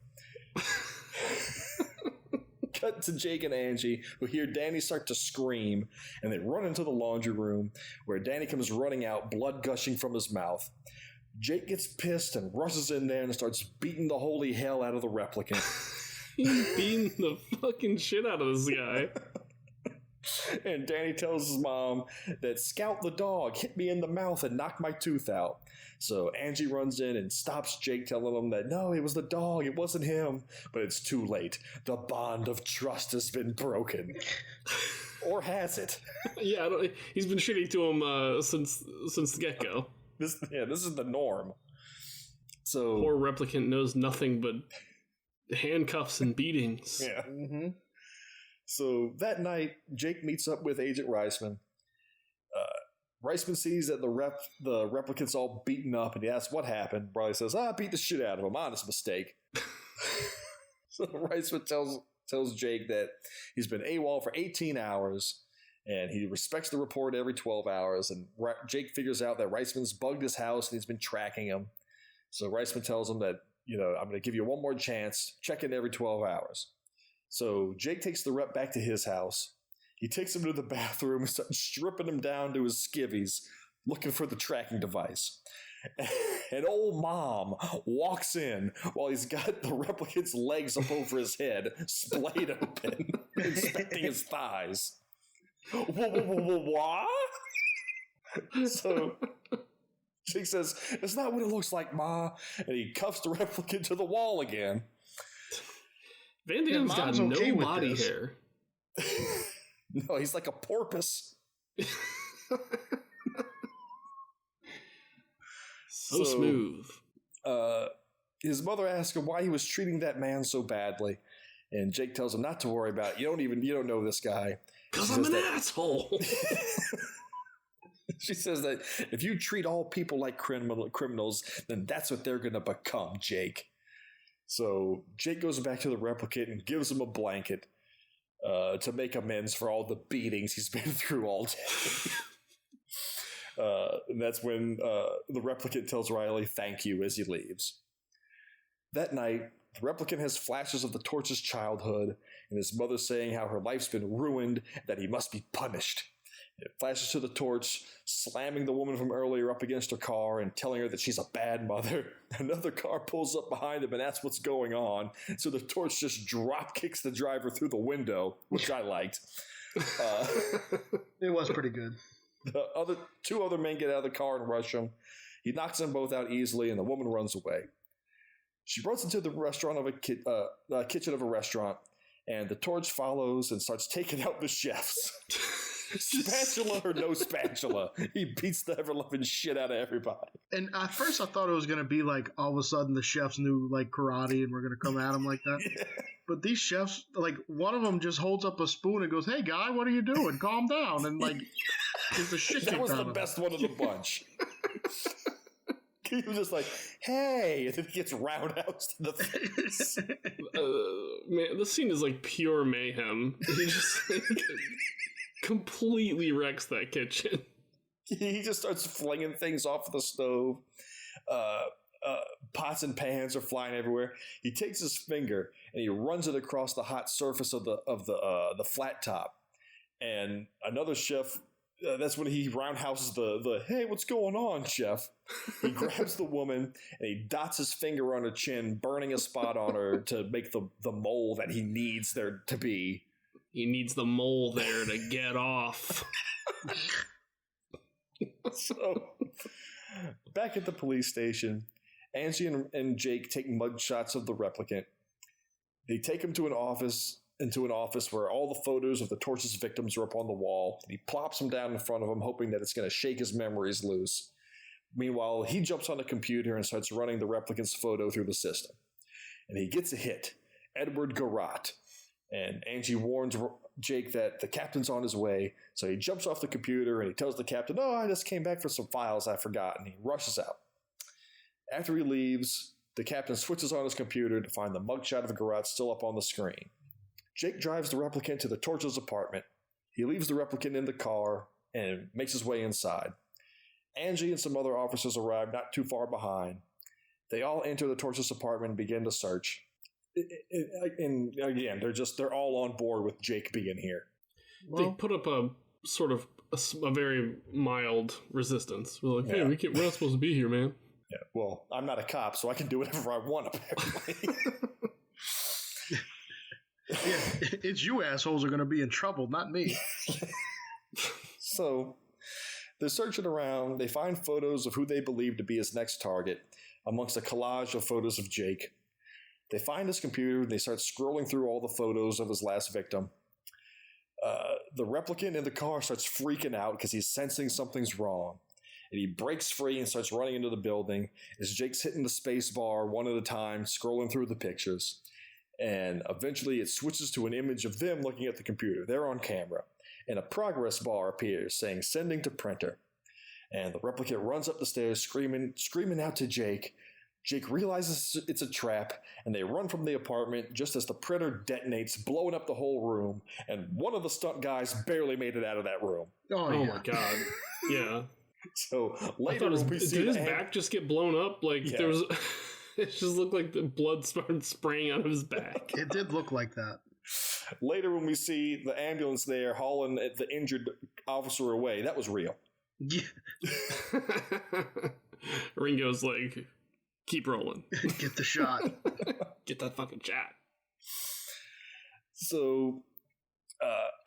Cut to Jake and Angie, who hear Danny start to scream, and they run into the laundry room, where Danny comes running out, blood gushing from his mouth. Jake gets pissed and rushes in there and starts beating the holy hell out of the replicant. He's beating the fucking shit out of this guy. And Danny tells his mom that Scout the dog hit me in the mouth and knocked my tooth out. So Angie runs in and stops Jake, telling him that no, it was the dog, it wasn't him. But it's too late. The bond of trust has been broken. Or has it? Yeah, he's been shitty to him since the get-go. This is the norm. So poor replicant knows nothing but handcuffs and beatings. Yeah. Mm-hmm. So that night, Jake meets up with Agent Reisman. Reisman sees that the replicant's all beaten up, and he asks what happened. Riley says, I beat the shit out of him. Honest mistake. So Reisman tells Jake that he's been AWOL for 18 hours, and he respects the report every 12 hours. And Jake figures out that Reisman's bugged his house, and he's been tracking him. So Reisman tells him that, I'm going to give you one more chance. Check in every 12 hours. So Jake takes the rep back to his house. He takes him to the bathroom and starts stripping him down to his skivvies, looking for the tracking device. And old mom walks in while he's got the replicant's legs up over his head, splayed open, inspecting his thighs. What? So Jake says, it's not what it looks like, Ma. And he cuffs the replicant to the wall again. Van Damme's got no body hair. No, he's like a porpoise. So smooth. His mother asks him why he was treating that man so badly. And Jake tells him not to worry about it. You don't know this guy. Because I'm an asshole. She says that if you treat all people like criminals, then that's what they're going to become, Jake. So Jake goes back to the replicant and gives him a blanket to make amends for all the beatings he's been through all day. And that's when the replicant tells Riley thank you as he leaves. That night, the replicant has flashes of the Torch's childhood and his mother saying how her life's been ruined, that he must be punished. It flashes to the Torch, slamming the woman from earlier up against her car and telling her that she's a bad mother. Another car pulls up behind him and asks what's going on. So the Torch just drop kicks the driver through the window, which I liked. It was pretty good. The two other men get out of the car and rush him. He knocks them both out easily, and the woman runs away. She runs into the restaurant of kitchen of a restaurant, and the Torch follows and starts taking out the chefs. Spatula or no spatula, he beats the ever-loving shit out of everybody. And at first I thought it was going to be like all of a sudden the chefs knew like karate and we're going to come at him like that. Yeah. But these chefs, like one of them just holds up a spoon and goes, hey guy, what are you doing? Calm down. And like, gives the shit that was the him. best one of the bunch. He was just like, hey, and then he gets roundhouse to the face. Man, this scene is like pure mayhem. He just like, completely wrecks that kitchen. He just starts flinging things off the stove. Pots and pans are flying everywhere. He takes his finger and he runs it across the hot surface of the flat top. And another chef, that's when he roundhouses the hey, what's going on, chef? He grabs the woman and he dots his finger on her chin, burning a spot on her to make the mole that he needs there to be. He needs the mole there to get off. So, back at the police station, Angie and Jake take mug shots of the replicant. They take him to into an office where all the photos of the Torch's victims are up on the wall. And he plops them down in front of him, hoping that it's going to shake his memories loose. Meanwhile, he jumps on the computer and starts running the replicant's photo through the system. And he gets a hit, Edward Garrott. And Angie warns Jake that the captain's on his way, so he jumps off the computer and he tells the captain, "Oh, I just came back for some files I forgot," and he rushes out. After he leaves, the captain switches on his computer to find the mugshot of Garrott still up on the screen. Jake drives the replicant to the Torch's apartment. He leaves the replicant in the car and makes his way inside. Angie and some other officers arrive not too far behind. They all enter the Torch's apartment and begin to search. And again, they're all on board with Jake being here. Well, they put up a sort of a very mild resistance. We're like, hey, we're not supposed to be here, man. Yeah, well, I'm not a cop, so I can do whatever I want, apparently. Yeah, it's you assholes are going to be in trouble, not me. So, they're searching around. They find photos of who they believe to be his next target, amongst a collage of photos of Jake. They find his computer and they start scrolling through all the photos of his last victim. The replicant in the car starts freaking out because he's sensing something's wrong. And he breaks free and starts running into the building as Jake's hitting the space bar one at a time, scrolling through the pictures. And eventually it switches to an image of them looking at the computer. They're on camera. And a progress bar appears saying sending to printer. And the replicant runs up the stairs screaming out to Jake. Jake realizes it's a trap, and they run from the apartment just as the printer detonates, blowing up the whole room, and one of the stunt guys barely made it out of that room. Oh my god. Yeah. So later did his back just get blown up? Like there was it just looked like the blood started spraying out of his back. It did look like that. Later when we see the ambulance there hauling the injured officer away, that was real. Yeah. Ringo's like, keep rolling. Get the shot. Get that fucking shot. So,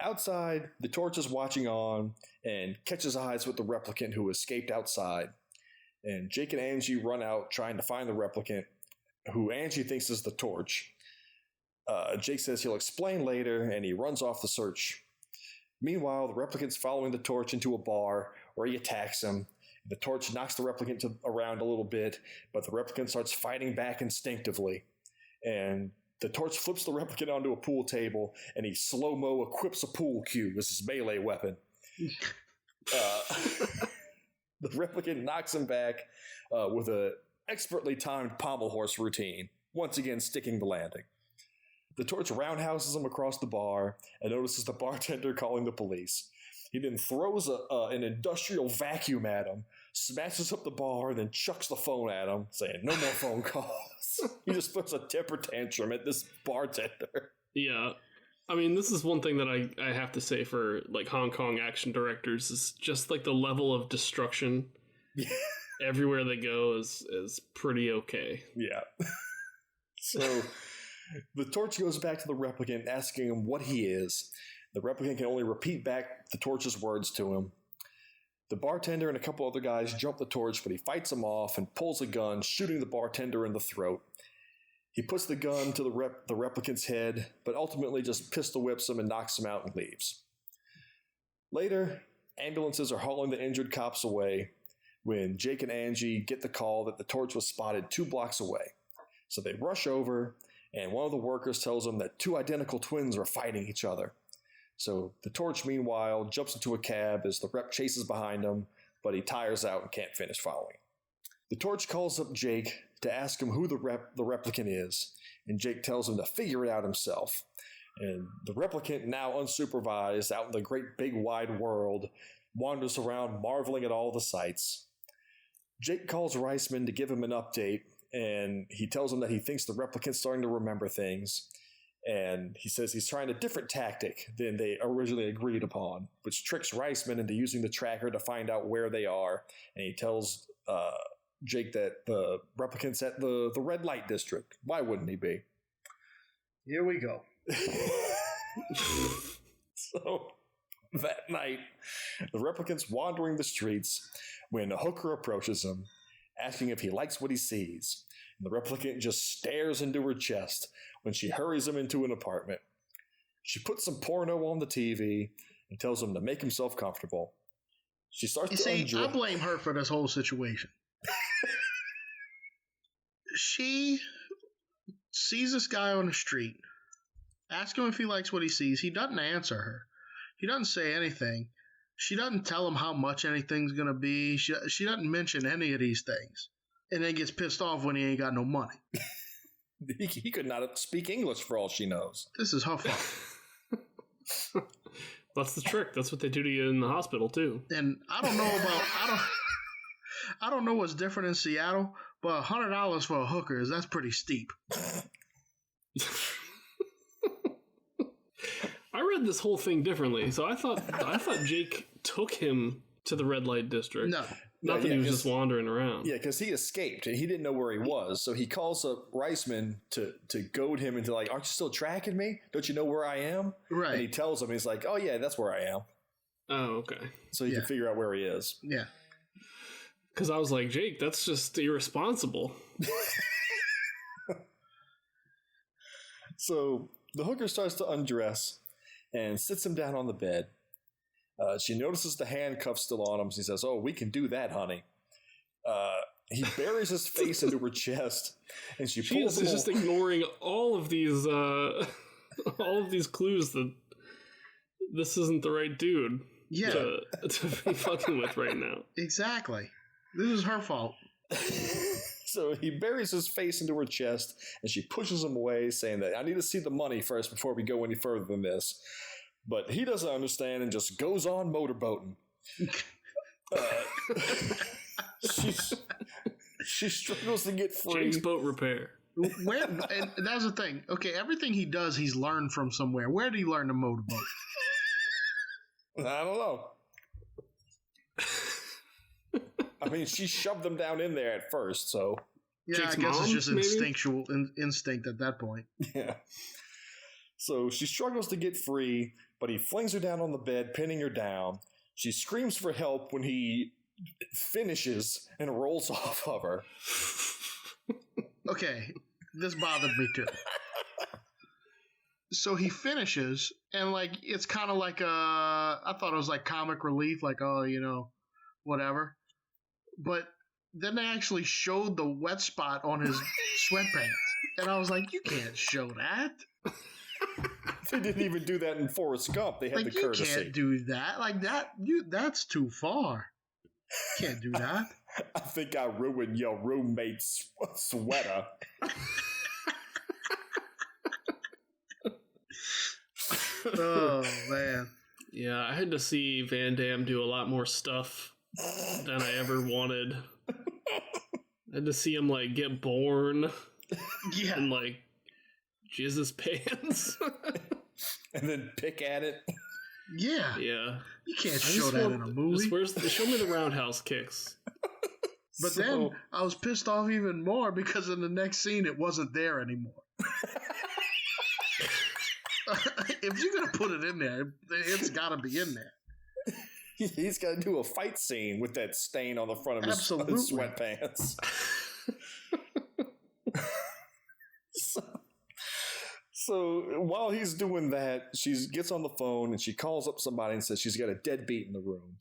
outside, the Torch is watching on and catches eyes with the replicant who escaped outside. And Jake and Angie run out trying to find the replicant, who Angie thinks is the Torch. Jake says he'll explain later, and he runs off the search. Meanwhile, the replicant's following the Torch into a bar where he attacks him. The Torch knocks the replicant around a little bit, but the replicant starts fighting back instinctively. And the Torch flips the replicant onto a pool table, and he slow-mo equips a pool cue as his melee weapon. The replicant knocks him back with an expertly timed pommel horse routine, once again sticking the landing. The Torch roundhouses him across the bar and notices the bartender calling the police. He then throws an industrial vacuum at him, smashes up the bar, and then chucks the phone at him, saying, "No more phone calls." He just throws a temper tantrum at this bartender. Yeah. I mean, this is one thing that I have to say for like Hong Kong action directors is just like the level of destruction everywhere they go is pretty okay. Yeah. So the Torch goes back to the replicant, asking him what he is. The replicant can only repeat back the Torch's words to him. The bartender and a couple other guys jump the Torch, but he fights them off and pulls a gun, shooting the bartender in the throat. He puts the gun to the replicant's head, but ultimately just pistol whips him and knocks him out and leaves. Later, ambulances are hauling the injured cops away when Jake and Angie get the call that the Torch was spotted 2 blocks away. So they rush over, and one of the workers tells them that 2 identical twins are fighting each other. So the Torch, meanwhile, jumps into a cab as the rep chases behind him, but he tires out and can't finish following. The Torch calls up Jake to ask him who the replicant is, and Jake tells him to figure it out himself. And the replicant, now unsupervised, out in the great big wide world, wanders around marveling at all the sights. Jake calls Reisman to give him an update, and he tells him that he thinks the replicant's starting to remember things. And he says he's trying a different tactic than they originally agreed upon, which tricks Reisman into using the tracker to find out where they are. And he tells Jake that the replicant's at the red light district. Why wouldn't he be? Here we go. So that night, the replicant's wandering the streets when a hooker approaches him, asking if he likes what he sees. And the replicant just stares into her chest when she hurries him into an apartment. She puts some porno on the TV and tells him to make himself comfortable. She starts to undress. I blame her for this whole situation. She sees this guy on the street, asks him if he likes what he sees. He doesn't answer her. He doesn't say anything. She doesn't tell him how much anything's going to be. She doesn't mention any of these things. And then gets pissed off when he ain't got no money. He could not speak English for all she knows. This is her fault. That's the trick. That's what they do to you in the hospital, too. And I don't know what's different in Seattle, but $100 for a hooker, that's pretty steep. I read this whole thing differently. So I thought Jake took him to the red light district. Not that he was just wandering around. Yeah, because he escaped and he didn't know where he was. So he calls up Reisman to goad him into like, aren't you still tracking me? Don't you know where I am? Right. And he tells him, he's like, oh yeah, that's where I am. Oh, okay. So he can figure out where he is. Yeah. Because I was like, Jake, that's just irresponsible. So the hooker starts to undress and sits him down on the bed. She notices the handcuffs still on him. She says, oh, we can do that, honey. He buries his face into her chest, and she pulls him. She's just ignoring all of these clues that this isn't the right dude to be fucking with right now. Exactly. This is her fault. So he buries his face into her chest, and she pushes him away, saying that I need to see the money first before we go any further than this. But he doesn't understand and just goes on motorboating. She struggles to get free. Jake's boat repair. And that's the thing. Okay, everything he does, he's learned from somewhere. Where did he learn to motorboat? I don't know. I mean, she shoved them down in there at first, so. Yeah, Jake's I guess mom, it's just maybe? instinctual instinct at that point. Yeah. So she struggles to get free, but he flings her down on the bed, pinning her down. She screams for help when he finishes and rolls off of her. Okay, this bothered me too. So he finishes, and like it's kind of like I thought it was like comic relief, like whatever. But then they actually showed the wet spot on his sweatpants, and I was like, you can't show that. They didn't even do that in Forrest Gump. They had the courtesy. You can't do that. Like that. That's too far. You can't do that. I think I ruined your roommate's sweater. Oh, man. Yeah, I had to see Van Damme do a lot more stuff than I ever wanted. I had to see him, like, get born. Yeah. And, like, jizz his pants. And then pick at it. Yeah. Yeah. You can't show that in a movie. Show me the roundhouse kicks. But then I was pissed off even more because in the next scene it wasn't there anymore. If you're going to put it in there, it's got to be in there. He's got to do a fight scene with that stain on the front of his sweatpants. So while he's doing that, she gets on the phone and she calls up somebody and says she's got a deadbeat in the room.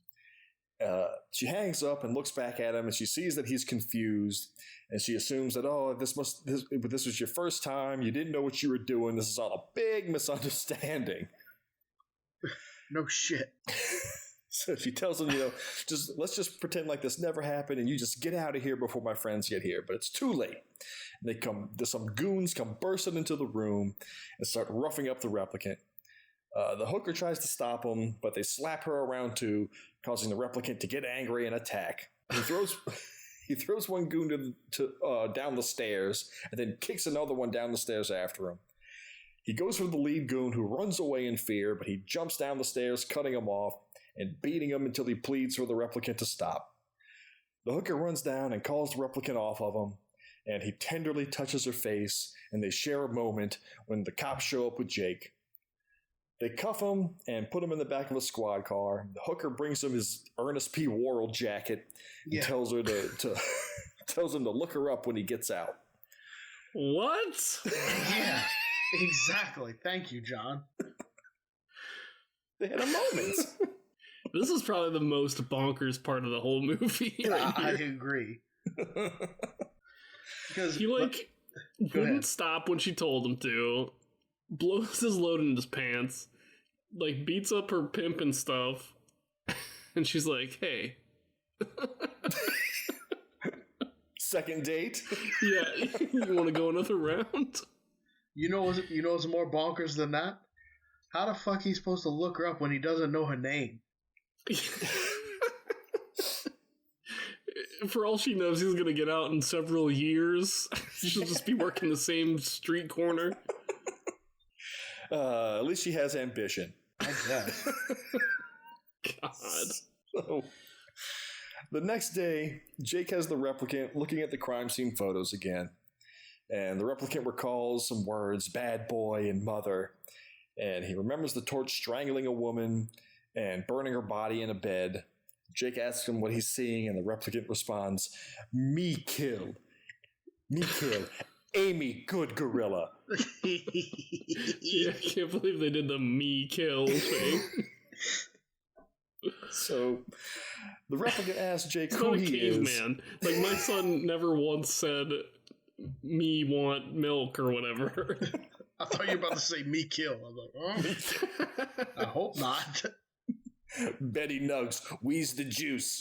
She hangs up and looks back at him and she sees that he's confused and she assumes that, this was your first time. You didn't know what you were doing. This is all a big misunderstanding. No shit. So she tells him, let's just pretend like this never happened and you just get out of here before my friends get here. But it's too late. Some goons come bursting into the room and start roughing up the replicant. The hooker tries to stop them, but they slap her around too, causing the replicant to get angry and attack. He throws one goon down the stairs and then kicks another one down the stairs after him. He goes for the lead goon, who runs away in fear, but he jumps down the stairs, cutting him off and beating him until he pleads for the replicant to stop. The hooker runs down and calls the replicant off of him, and he tenderly touches her face, and they share a moment when the cops show up with Jake. They cuff him and put him in the back of a squad car. The hooker brings him his Ernest P. Worrell jacket and tells her to tells him to look her up when he gets out. What? Yeah, exactly. Thank you, John. They had a moment. This is probably the most bonkers part of the whole movie. I agree. Because he wouldn't stop when she told him to, blows his load in his pants, beats up her pimp and stuff, and she's like, "Hey." Second date? Yeah, you want to go another round? You know what's more bonkers than that? How the fuck he's supposed to look her up when he doesn't know her name? For all she knows, he's going to get out in several years. She'll just be working the same street corner. At least she has ambition. I guess. God. So, the next day, Jake has the replicant looking at the crime scene photos again. And the replicant recalls some words, bad boy and mother. And he remembers the torch strangling a woman and burning her body in a bed. Jake asks him what he's seeing, and the replicant responds, me kill. Amy, good gorilla. Yeah, I can't believe they did the me kill thing. So, the replicant asks Jake it's who not a he is. caveman. My son never once said, me want milk or whatever. I thought you were about to say me kill. I was like, oh, I hope not. Betty Nugs, wheeze the juice.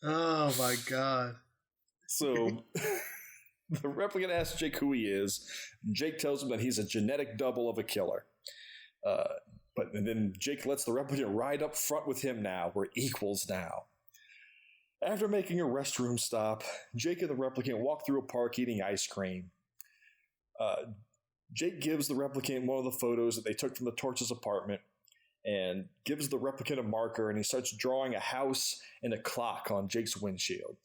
Oh my god. So, the replicant asks Jake who he is. Jake tells him that he's a genetic double of a killer. And then Jake lets the replicant ride up front with him now. We're equals now. After making a restroom stop, Jake and the replicant walk through a park eating ice cream. Jake gives the replicant one of the photos that they took from the Torch's apartment and gives the replicant a marker, and he starts drawing a house and a clock on Jake's windshield.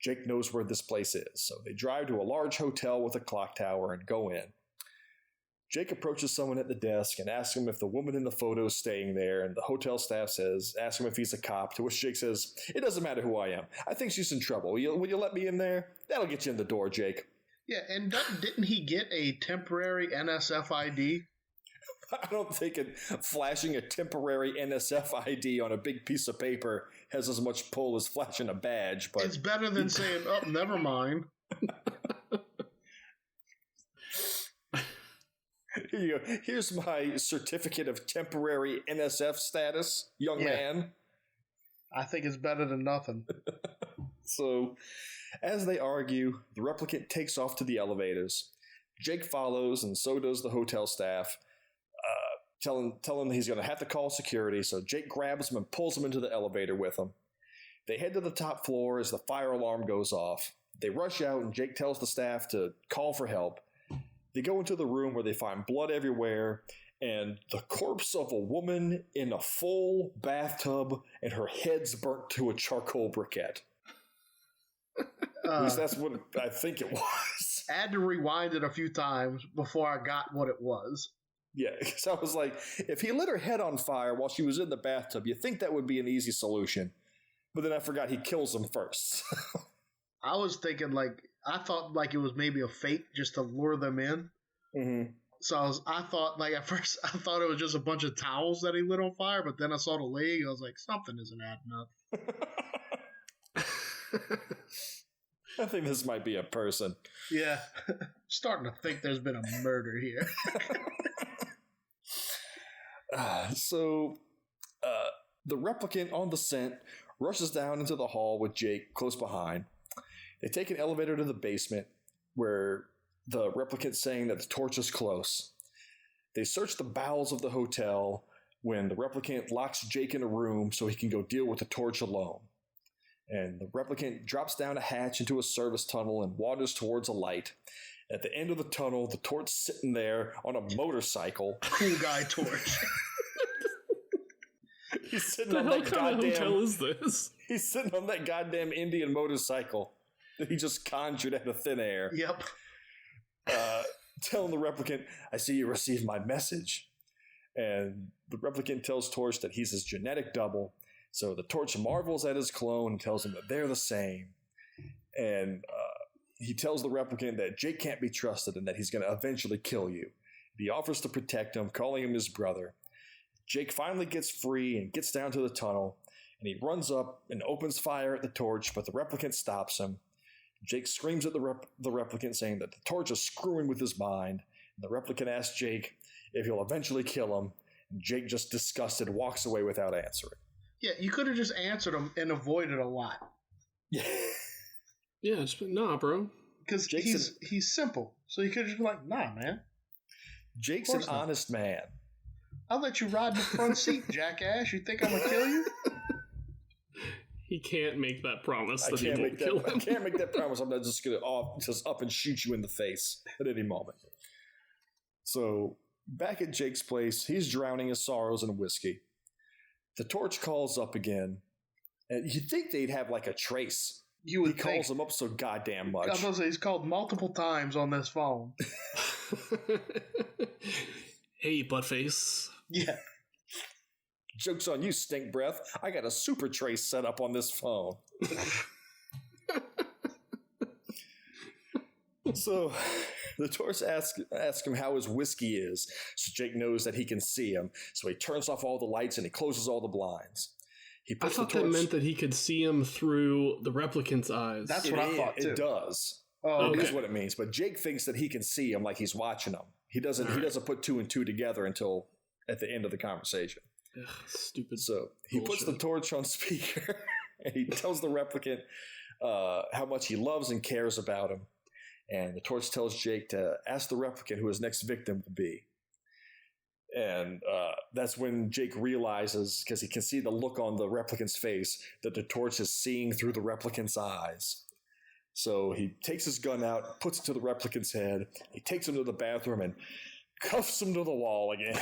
Jake knows where this place is, so they drive to a large hotel with a clock tower and go in. Jake approaches someone at the desk and asks him if the woman in the photo is staying there, and the hotel staff asks him if he's a cop, to which Jake says, it doesn't matter who I am. I think she's in trouble. Will you let me in there? That'll get you in the door, Jake. Yeah, and didn't he get a temporary NSF ID? I don't think flashing a temporary NSF ID on a big piece of paper has as much pull as flashing a badge. But it's better than saying, oh, never mind. Here you go. Here's my certificate of temporary NSF status, young man. I think it's better than nothing. So, as they argue, the replicant takes off to the elevators. Jake follows, and so does the hotel staff, telling him he's going to have to call security, so Jake grabs him and pulls him into the elevator with him. They head to the top floor as the fire alarm goes off. They rush out, and Jake tells the staff to call for help. They go into the room where they find blood everywhere and the corpse of a woman in a full bathtub, and her head's burnt to a charcoal briquette. At least that's what I think it was. I had to rewind it a few times before I got what it was. Yeah, because I was like, if he lit her head on fire while she was in the bathtub, you'd think that would be an easy solution. But then I forgot he kills him first. I was thinking I thought it was maybe a fake just to lure them in. Mm-hmm. So I thought at first I thought it was just a bunch of towels that he lit on fire, but then I saw the leg. I was like, something isn't adding up. I think this might be a person. Yeah, starting to think there's been a murder here. The replicant on the scent rushes down into the hall with Jake close behind. They take an elevator to the basement, where the replicant's saying that the torch is close. They search the bowels of the hotel when the replicant locks Jake in a room so he can go deal with the torch alone. And the replicant drops down a hatch into a service tunnel and wanders towards a light. At the end of the tunnel, the torch sitting there on a motorcycle. Cool guy torch. He's sitting on that goddamn... What hotel is this? He's sitting on that goddamn Indian motorcycle that he just conjured out of thin air. Yep. telling the replicant, I see you received my message. And the replicant tells Torch that he's his genetic double. So the Torch marvels at his clone and tells him that they're the same. And he tells the replicant that Jake can't be trusted and that he's going to eventually kill you. He offers to protect him, calling him his brother. Jake finally gets free and gets down to the tunnel, and he runs up and opens fire at the Torch, but the replicant stops him. Jake screams at the replicant, saying that the Torch is screwing with his mind. And the replicant asks Jake if he'll eventually kill him. And Jake, just disgusted, walks away without answering. Yeah, you could have just answered him and avoided a lot. Yeah. Yeah, just nah, bro. Because he's simple. So you could have just been like, nah, man. Jake's an honest man. I'll let you ride in the front seat, jackass. You think I'm going to kill you? He can't make that promise. I can't make that promise. I'm not just going to just up and shoot you in the face at any moment. So back at Jake's place, he's drowning his sorrows in whiskey. The Torch calls up again, and you'd think they'd have like a trace. He calls him up so goddamn much. I was going to say, he's called multiple times on this phone. Hey, buttface. Yeah. Joke's on you, stink breath. I got a super trace set up on this phone. So the Torch asks him how his whiskey is, so Jake knows that he can see him. So he turns off all the lights and he closes all the blinds. I thought that meant that he could see him through the replicant's eyes. That's what I thought too. It does. Oh, okay. It is what it means. But Jake thinks that he can see him like he's watching him. He doesn't. He doesn't put two and two together until at the end of the conversation. Ugh, stupid. So he puts the Torch on speaker and he tells the replicant how much he loves and cares about him. And the Torch tells Jake to ask the replicant who his next victim will be. And that's when Jake realizes, because he can see the look on the replicant's face, that the Torch is seeing through the replicant's eyes. So he takes his gun out, puts it to the replicant's head, he takes him to the bathroom and cuffs him to the wall again.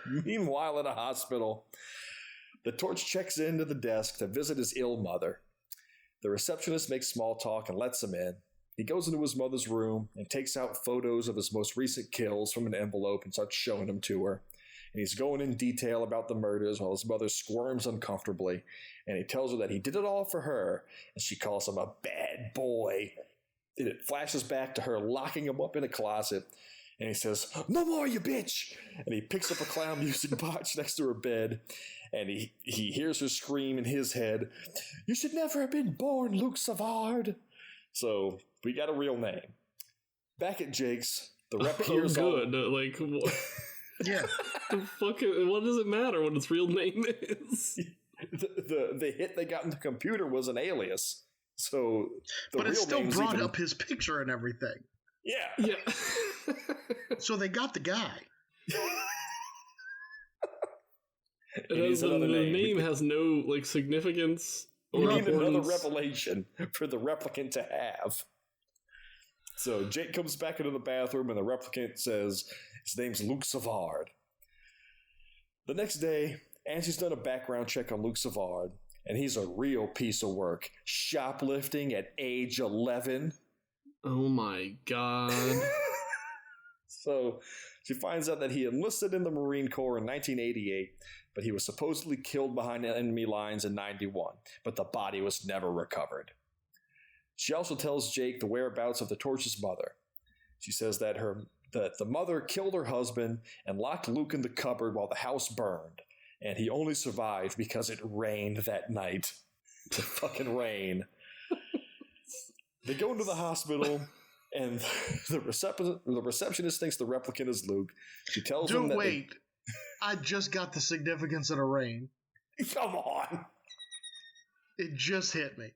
Meanwhile, at a hospital, the Torch checks into the desk to visit his ill mother. The receptionist makes small talk and lets him in. He goes into his mother's room and takes out photos of his most recent kills from an envelope and starts showing them to her. And he's going in detail about the murders while his mother squirms uncomfortably. And he tells her that he did it all for her, and she calls him a bad boy. And it flashes back to her locking him up in a closet. And he says, "No more, you bitch!" And he picks up a clown music box next to her bed. And he hears her scream in his head, "You should never have been born, Luke Savard." So we got a real name. Back at Jake's, the rep hears good. Like, what? Yeah. What does it matter what its real name is? The hit they got in the computer was an alias. So but it still brought up his picture and everything. Yeah. So they got the guy. The name has no significance. We need another revelation for the replicant to have. So Jake comes back into the bathroom and the replicant says his name's Luke Savard. The next day, Angie's done a background check on Luke Savard, and he's a real piece of work. Shoplifting at age 11. Oh my god. So she finds out that he enlisted in the Marine Corps in 1988, but he was supposedly killed behind enemy lines in 91, but the body was never recovered. She also tells Jake the whereabouts of the Torch's mother. She says that the mother killed her husband and locked Luke in the cupboard while the house burned, and he only survived because it rained that night. The fucking rain. They go into the hospital, and the receptionist thinks the replicant is Luke. She tells him that... Wait. I just got the significance of the rain. Come on. It just hit me.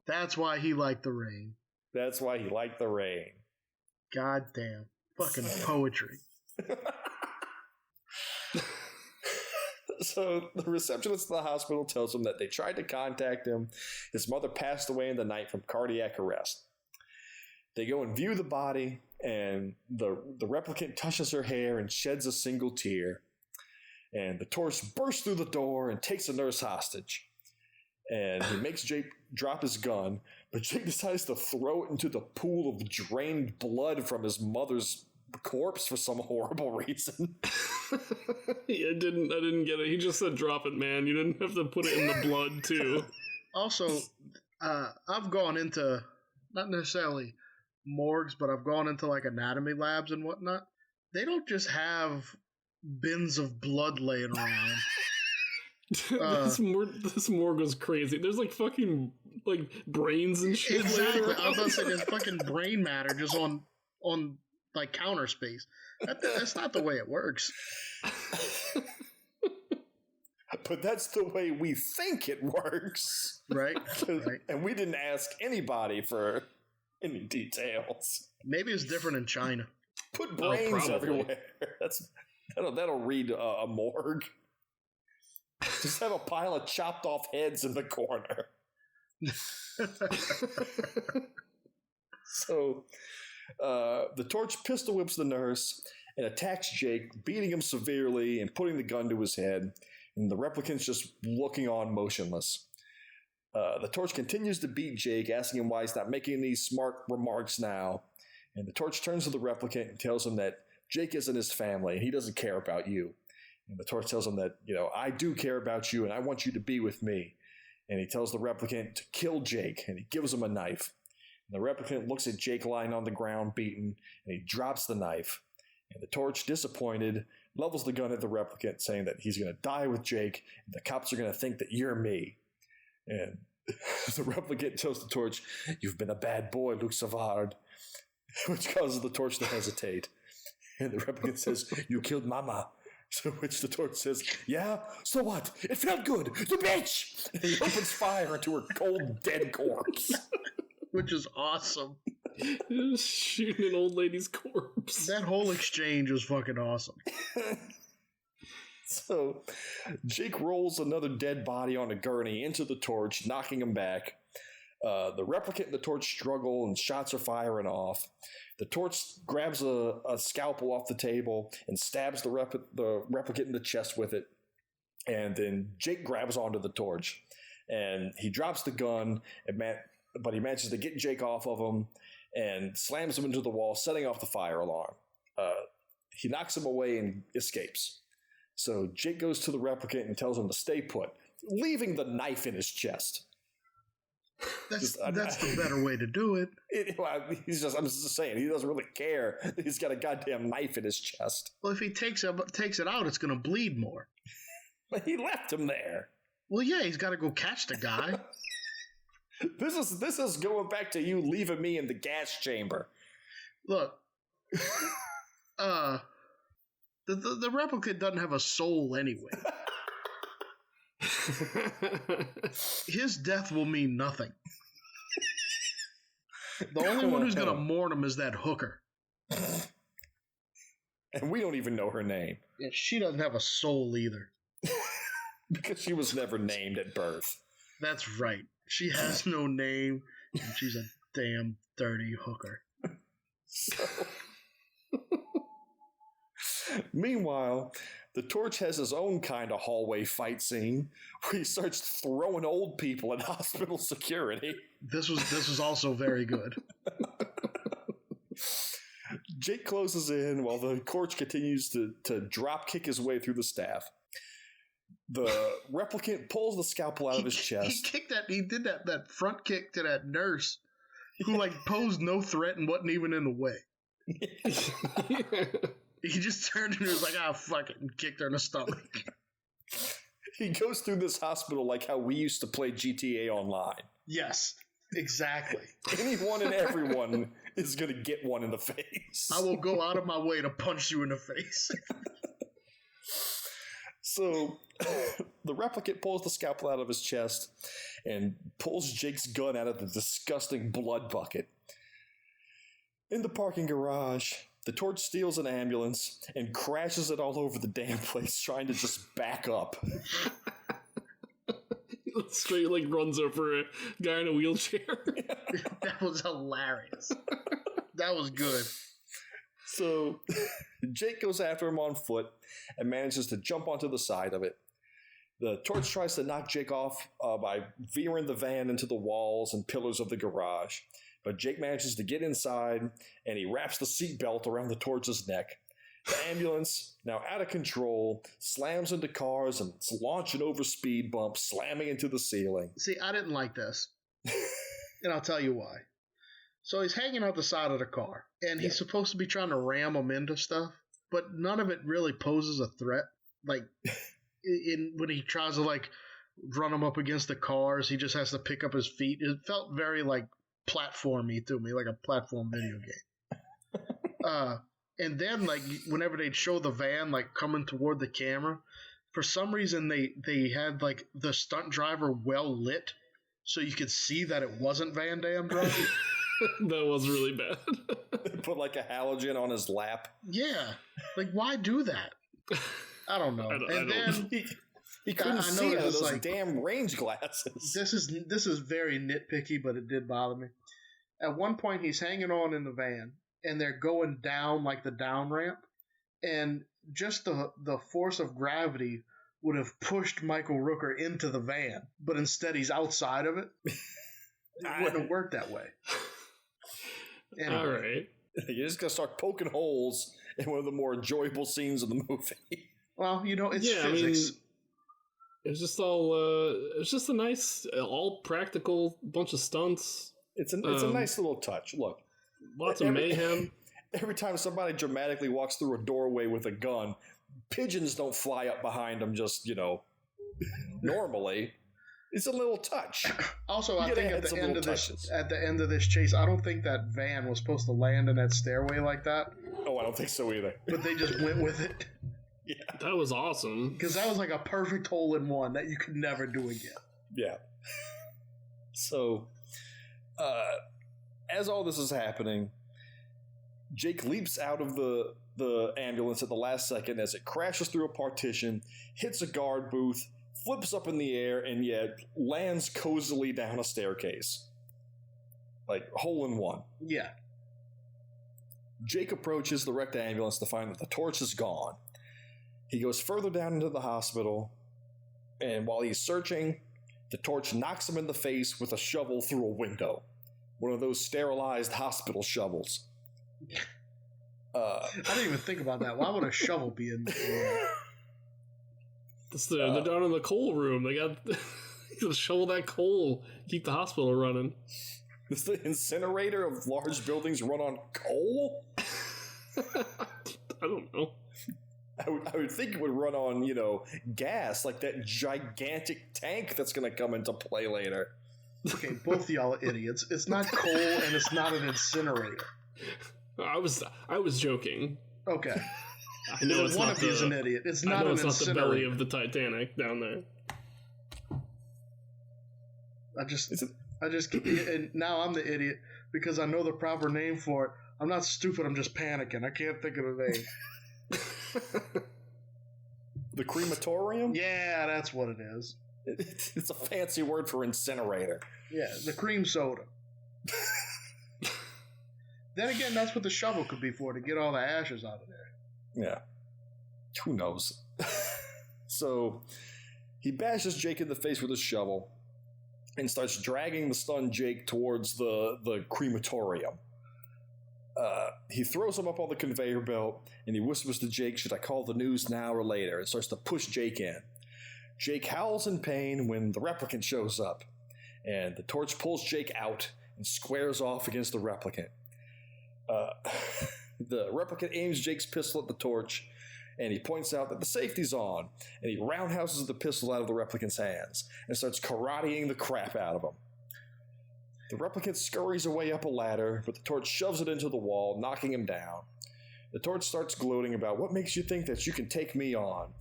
That's why he liked the rain. That's why he liked the rain. God damn. Fucking poetry. So the receptionist at the hospital tells him that they tried to contact him. His mother passed away in the night from cardiac arrest. They go and view the body, and the replicant touches her hair and sheds a single tear. And the Torch bursts through the door and takes the nurse hostage. And he makes Jake drop his gun, but Jake decides to throw it into the pool of drained blood from his mother's corpse for some horrible reason. Yeah, I didn't get it. He just said drop it, man. You didn't have to put it in the blood too. Also, I've gone into, not necessarily morgues, but I've gone into like anatomy labs and whatnot. They don't just have bins of blood laying around. This morgue was crazy. There's like fucking like brains and shit. Exactly. I was about to say there's fucking brain matter just on like counter space. That's not the way it works. But that's the way we think it works. Right. And we didn't ask anybody for any details. Maybe it's different in China. Put brains everywhere. That'll read a morgue. Just have a pile of chopped off heads in the corner. So the Torch pistol whips the nurse and attacks Jake, beating him severely and putting the gun to his head. And the Replicant's just looking on motionless. The Torch continues to beat Jake, asking him why he's not making these smart remarks now. And the Torch turns to the Replicant and tells him that Jake isn't his family and he doesn't care about you. And the Torch tells him that, I do care about you and I want you to be with me. And he tells the Replicant to kill Jake and he gives him a knife. And the Replicant looks at Jake lying on the ground beaten and he drops the knife. And the Torch, disappointed, levels the gun at the Replicant, saying that he's going to die with Jake and the cops are going to think that you're me. And the Replicant tells the Torch, "You've been a bad boy, Luke Savard," which causes the Torch to hesitate. And the Replicant says, "You killed Mama." To which the Torch says, "Yeah, so what? It felt good, you bitch!" And he opens fire into her cold, dead corpse. Which is awesome. Just shooting an old lady's corpse. That whole exchange was fucking awesome. So, Jake rolls another dead body on a gurney into the Torch, knocking him back. The Replicant and the Torch struggle and shots are firing off. The Torch grabs a scalpel off the table and stabs the Replicant in the chest with it. And then Jake grabs onto the Torch. And he drops the gun, but he manages to get Jake off of him and slams him into the wall, setting off the fire alarm. He knocks him away and escapes. So Jake goes to the Replicant and tells him to stay put, leaving the knife in his chest. That's the better way to do it. I'm just saying, he doesn't really care. He's got a goddamn knife in his chest. Well, if he takes it out, it's going to bleed more. But he left him there. Well, yeah, he's got to go catch the guy. This is going back to you leaving me in the gas chamber. Look, the Replicant doesn't have a soul anyway. His death will mean nothing. The only one who's going to mourn him is that hooker. And we don't even know her name. Yeah, she doesn't have a soul either. Because she was never named at birth. That's right. She has no name, and she's a damn dirty hooker. So, meanwhile, the Torch has his own kind of hallway fight scene where he starts throwing old people at hospital security. This was also very good. Jake closes in while the Torch continues to drop kick his way through the staff. The Replicant pulls the scalpel out of his chest. He did that front kick to that nurse who posed no threat and wasn't even in the way. He just turned and was like, fuck it, and kicked her in the stomach. He goes through this hospital like how we used to play GTA Online. Yes, exactly. Anyone and everyone is going to get one in the face. I will go out of my way to punch you in the face. So, the Replicant pulls the scalpel out of his chest and pulls Jake's gun out of the disgusting blood bucket. In the parking garage, the Torch steals an ambulance and crashes it all over the damn place, trying to just back up. Straight runs over a guy in a wheelchair. That was hilarious. That was good. So Jake goes after him on foot and manages to jump onto the side of it. The Torch tries to knock Jake off by veering the van into the walls and pillars of the garage. But Jake manages to get inside, and he wraps the seatbelt around the Torch's neck. The ambulance, now out of control, slams into cars and it's launching over speed bumps, slamming into the ceiling. See, I didn't like this. And I'll tell you why. So he's hanging out the side of the car, and he's supposed to be trying to ram them into stuff, but none of it really poses a threat. Like, when he tries to, like, run them up against the cars, he just has to pick up his feet. It felt very, like, platformy to me, like a platform video game. And then, like, whenever they'd show the van, like, coming toward the camera, for some reason they had, like, the stunt driver well lit so you could see that it wasn't Van Damme driving. That was really bad. They put, like, a halogen on his lap. Yeah. Like, why do that? I don't know. He couldn't see out of those like, damn range glasses. This is very nitpicky, but it did bother me. At one point, he's hanging on in the van, and they're going down, like, the down ramp, and just the force of gravity would have pushed Michael Rooker into the van, but instead he's outside of it. It wouldn't have worked that way. Anyway. All right. You're just going to start poking holes in one of the more enjoyable scenes of the movie. Well, you know, it's physics. I mean, it's just a nice, all practical bunch of stunts. It's a nice little touch. Look. Lots of mayhem. Every time somebody dramatically walks through a doorway with a gun, pigeons don't fly up behind them just, normally. It's a little touch. Also, I think at the end of this chase, I don't think that van was supposed to land in that stairway like that. Oh, I don't think so either. But they just went with it. Yeah. That was awesome. Because that was like a perfect hole-in-one that you could never do again. Yeah. So, as all this is happening, Jake leaps out of the ambulance at the last second as it crashes through a partition, hits a guard booth, flips up in the air, and yet lands cozily down a staircase. Like, hole in one. Yeah. Jake approaches the wrecked ambulance to find that the Torch is gone. He goes further down into the hospital, and while he's searching, the Torch knocks him in the face with a shovel through a window. One of those sterilized hospital shovels. I didn't even think about that. Why would a shovel be in there? They're down in the coal room. They got to shovel that coal, keep the hospital running. Does the incinerator of large buildings run on coal? I don't know. I would think it would run on, gas, like that gigantic tank that's going to come into play later. Okay, both of y'all are idiots. It's not coal and it's not an incinerator. I was joking. Okay. I know it's one not of you is an idiot. It's not an incinerator. The belly of the Titanic down there. I just and now I'm the idiot because I know the proper name for it. I'm not stupid. I'm just panicking. I can't think of the name. The crematorium? Yeah, that's what it is. It's a fancy word for incinerator. Yeah, the cream soda. Then again, that's what the shovel could be for, to get all the ashes out of there. Yeah. Who knows? So, he bashes Jake in the face with his shovel and starts dragging the stunned Jake towards the crematorium. He throws him up on the conveyor belt, and he whispers to Jake, "Should I call the news now or later?" and starts to push Jake in. Jake howls in pain when the Replicant shows up, and the Torch pulls Jake out and squares off against the Replicant. The Replicant aims Jake's pistol at the Torch, and he points out that the safety's on, and he roundhouses the pistol out of the Replicant's hands and starts karateing the crap out of him. The Replicant scurries away up a ladder, but the Torch shoves it into the wall, knocking him down. The Torch starts gloating about, "What makes you think that you can take me on?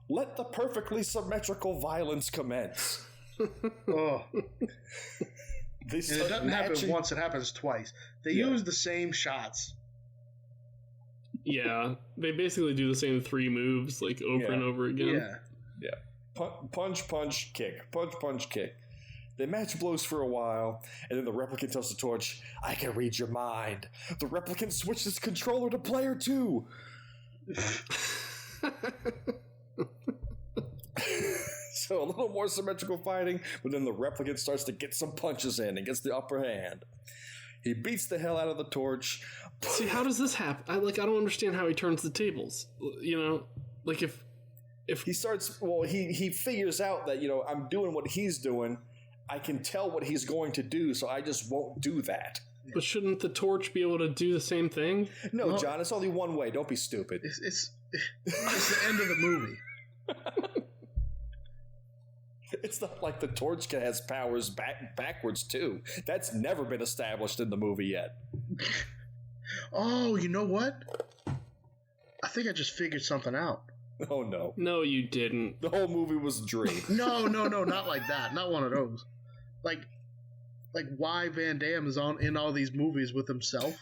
Let the perfectly symmetrical violence commence." Oh. And it doesn't happen once, it happens twice. They use the same shots. Yeah, they basically do the same 3 moves, like, over and over again. Yeah. Punch, punch, kick. Punch, punch, kick. They match blows for a while, and then the Replicant tells the Torch, "I can read your mind." The Replicant switches controller to player 2. So a little more symmetrical fighting, but then the Replicant starts to get some punches in and gets the upper hand. He beats the hell out of the Torch. See, how does this happen? I don't understand how he turns the tables. Like if he starts, he figures out that, I'm doing what he's doing. I can tell what he's going to do, so I just won't do that. But shouldn't the Torch be able to do the same thing? No, John, it's only one way. Don't be stupid. It's the end of the movie. It's not like the Torch has powers backwards, too. That's never been established in the movie yet. Oh, you know what? I think I just figured something out. Oh, no. No, you didn't. The whole movie was a dream. No, not like that. Not one of those. Like why Van Damme is in all these movies with himself.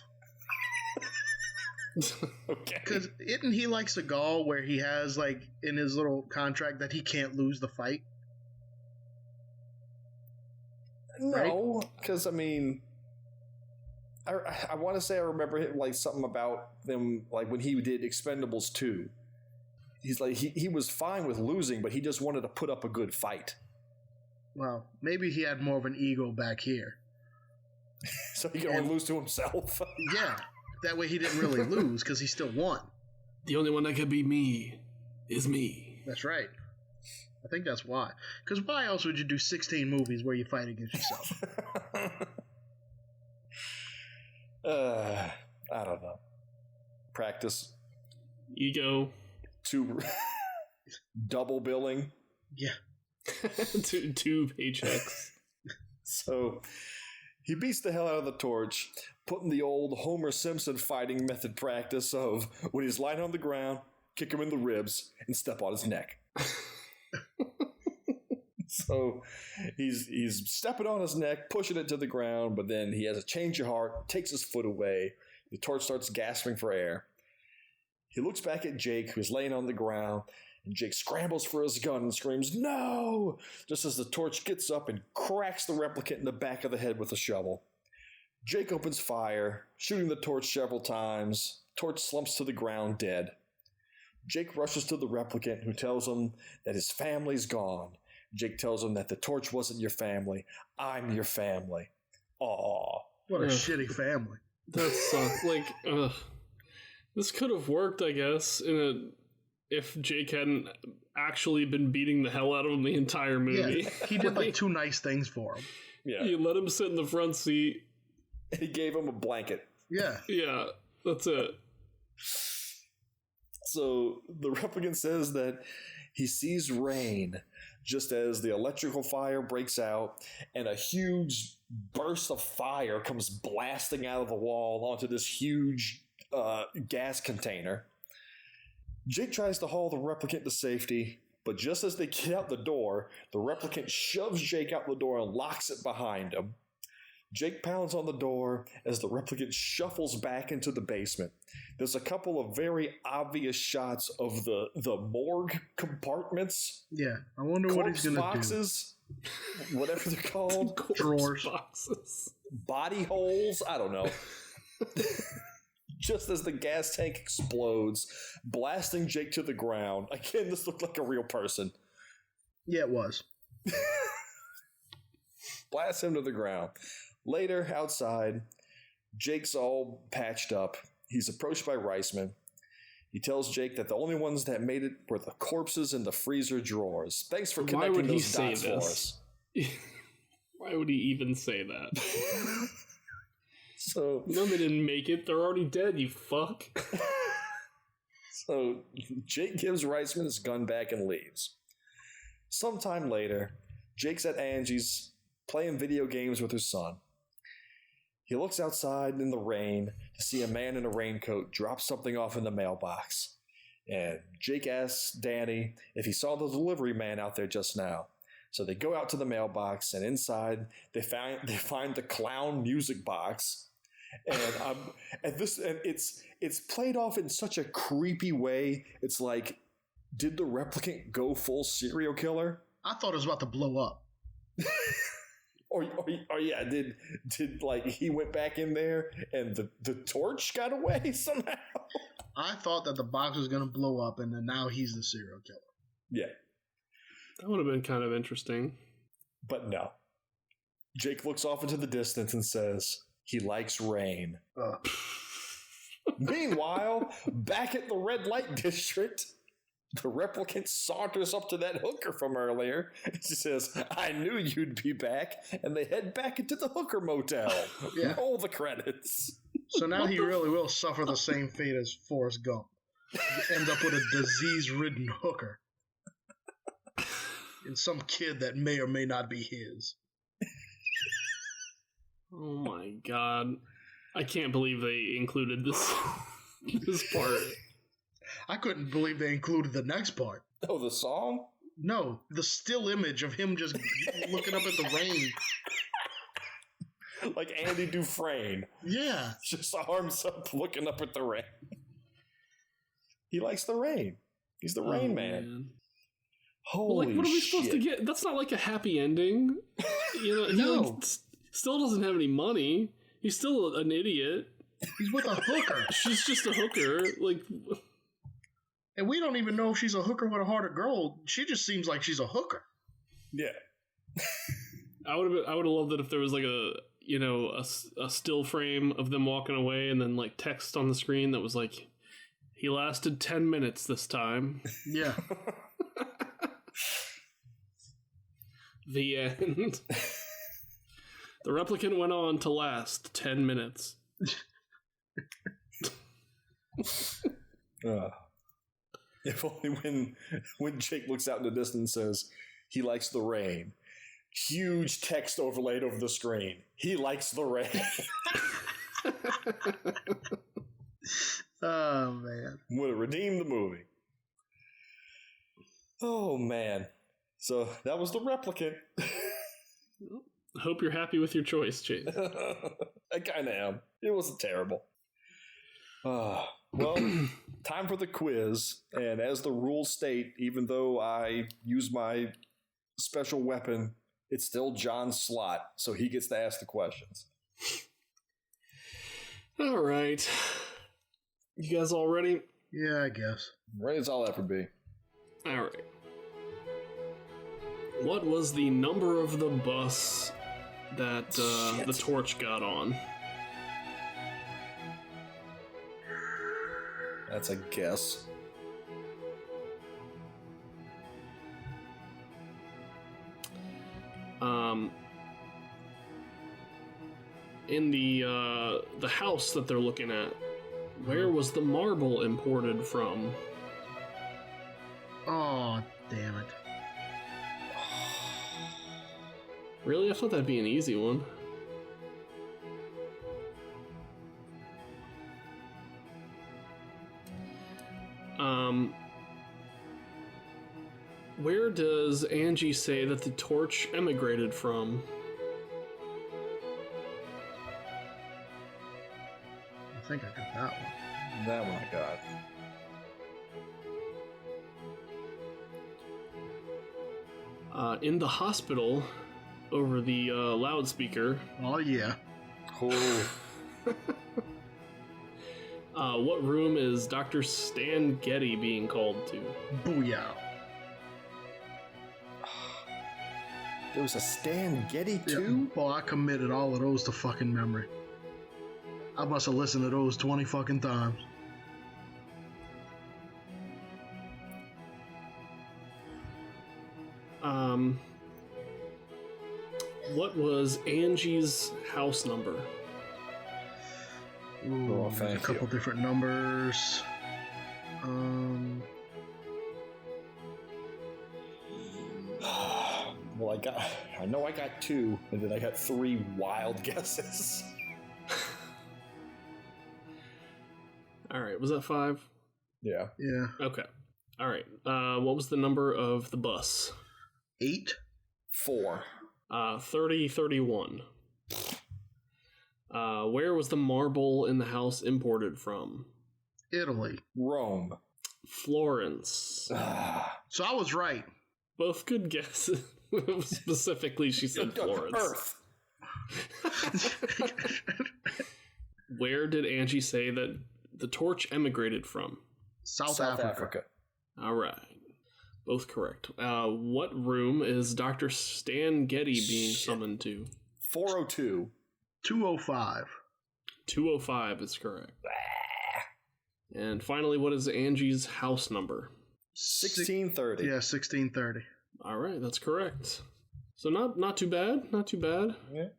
Okay. Because isn't he like Seagal, where he has like in his little contract that he can't lose the fight? No, because I want to say I remember like something about them, like when he did Expendables 2. He's like he was fine with losing, but he just wanted to put up a good fight. Well, maybe he had more of an ego back here, so he can only lose to himself. Yeah, that way he didn't really lose because he still won. The only one that could be me is me. That's right. I think that's why. Because why else would you do 16 movies where you fight against yourself? I don't know. Practice. Ego. Double billing. Yeah. two paychecks. So he beats the hell out of the Torch, putting the old Homer Simpson fighting method practice of when he's lying on the ground, kick him in the ribs, and step on his neck. So he's stepping on his neck, pushing it to the ground, but then he has a change of heart, takes his foot away. The Torch starts gasping for air. He looks back at Jake, who's laying on the ground, and Jake scrambles for his gun and screams, "No!" just as the Torch gets up and cracks the Replicant in the back of the head with a shovel. Jake opens fire, shooting the Torch several times. Torch slumps to the ground dead. Jake rushes to the Replicant, who tells him that his family's gone. Jake tells him that the Torch wasn't your family. I'm your family. Aww. What a shitty family. That's this could have worked, I guess, if Jake hadn't actually been beating the hell out of him the entire movie. Yeah, he did like two nice things for him. Yeah. You let him sit in the front seat. He gave him a blanket. Yeah. Yeah, that's it. So the Replicant says that he sees rain just as the electrical fire breaks out and a huge burst of fire comes blasting out of the wall onto this huge gas container. Jake tries to haul the Replicant to safety, but just as they get out the door, the Replicant shoves Jake out the door and locks it behind him. Jake pounds on the door as the Replicant shuffles back into the basement. There's a couple of very obvious shots of the morgue compartments. Yeah, I wonder what he's going to do. Boxes, whatever they're called. Drawers. Boxes. Body holes, I don't know. Just as the gas tank explodes, blasting Jake to the ground. Again, this looked like a real person. Yeah, it was. Blast him to the ground. Later, outside, Jake's all patched up. He's approached by Reisman. He tells Jake that the only ones that made it were the corpses in the freezer drawers. Thanks for connecting those dots for us. Why would he even say that? So no, they didn't make it. They're already dead, you fuck. So Jake gives Reisman his gun back and leaves. Sometime later, Jake's at Angie's playing video games with his son. He looks outside in the rain to see a man in a raincoat drop something off in the mailbox. And Jake asks Danny if he saw the delivery man out there just now. So they go out to the mailbox, and inside they find the clown music box. And it's played off in such a creepy way. It's like, did the Replicant go full serial killer? I thought it was about to blow up. Or yeah, did like he went back in there and the torch got away somehow? I thought that the box was going to blow up and then now he's the serial killer. Yeah. That would have been kind of interesting. But no. Jake looks off into the distance and says he likes rain. Meanwhile, back at the red light district, the replicant saunters up to that hooker from earlier. She says, I knew you'd be back. And they head back into the hooker motel. Yeah. Roll the credits. So now he really will suffer the same fate as Forrest Gump. End up with a disease-ridden hooker. And some kid that may or may not be his. Oh my god. I can't believe they included this part. I couldn't believe they included the next part. Oh, the song? No, the still image of him just looking up at the rain. Like Andy Dufresne. Yeah. Just arms up looking up at the rain. He likes the rain. He's the Rain Man. Holy what are we shit. supposed to get? That's not like a happy ending. He No. still doesn't have any money. He's still an idiot. He's with a hooker. She's just a hooker. Like, And we don't even know if she's a hooker with a heart of gold. She just seems like she's a hooker. Yeah. I would have loved it if there was like a still frame of them walking away and then like text on the screen that was like, he lasted 10 minutes this time. Yeah. The end. The replicant went on to last 10 minutes. If only when Jake looks out in the distance and says he likes the rain. Huge text overlaid over the screen. He likes the rain. Oh, man. Would have redeemed the movie. Oh, man. So that was the replicant. I hope you're happy with your choice, Chase. I kind of am. It wasn't terrible. Well, time for the quiz. And as the rules state, even though I use my special weapon, it's still John's slot, so he gets to ask the questions. All right. You guys all ready? Yeah, I guess. Ready as I'll ever be. All right. What was the number of the bus that the torch got on? That's a guess. In the house that they're looking at, where was the marble imported from? Oh, damn it. Really? I thought that'd be an easy one. Where does Angie say that the torch emigrated from? I think I got that one. That one I got. In the hospital, over the loudspeaker. Oh, yeah. Oh. What room is Dr. Stan Getty being called to? Booyah. There was a Stan Getty too? Yeah. Well, I committed all of those to fucking memory. I must have listened to those 20 fucking times. What was Angie's house number? Ooh, there's a couple different numbers. Well, I know I got 2, and then I got 3 wild guesses. All right, was that 5? Yeah. Yeah. Okay. All right. What was the number of the bus? 8? 4. 3031. Where was the marble in the house imported from? Italy. Rome. Florence. So I was right. Both good guesses. Specifically, she said Florence. Earth. Where did Angie say that the torch emigrated from? South Africa. All right. Both correct. What room is Dr. Stan Getty being summoned to? 402. 205. 205 is correct. And finally, what is Angie's house number? 1630. Yeah, 1630. All right, that's correct. So not too bad. Not too bad. Yeah.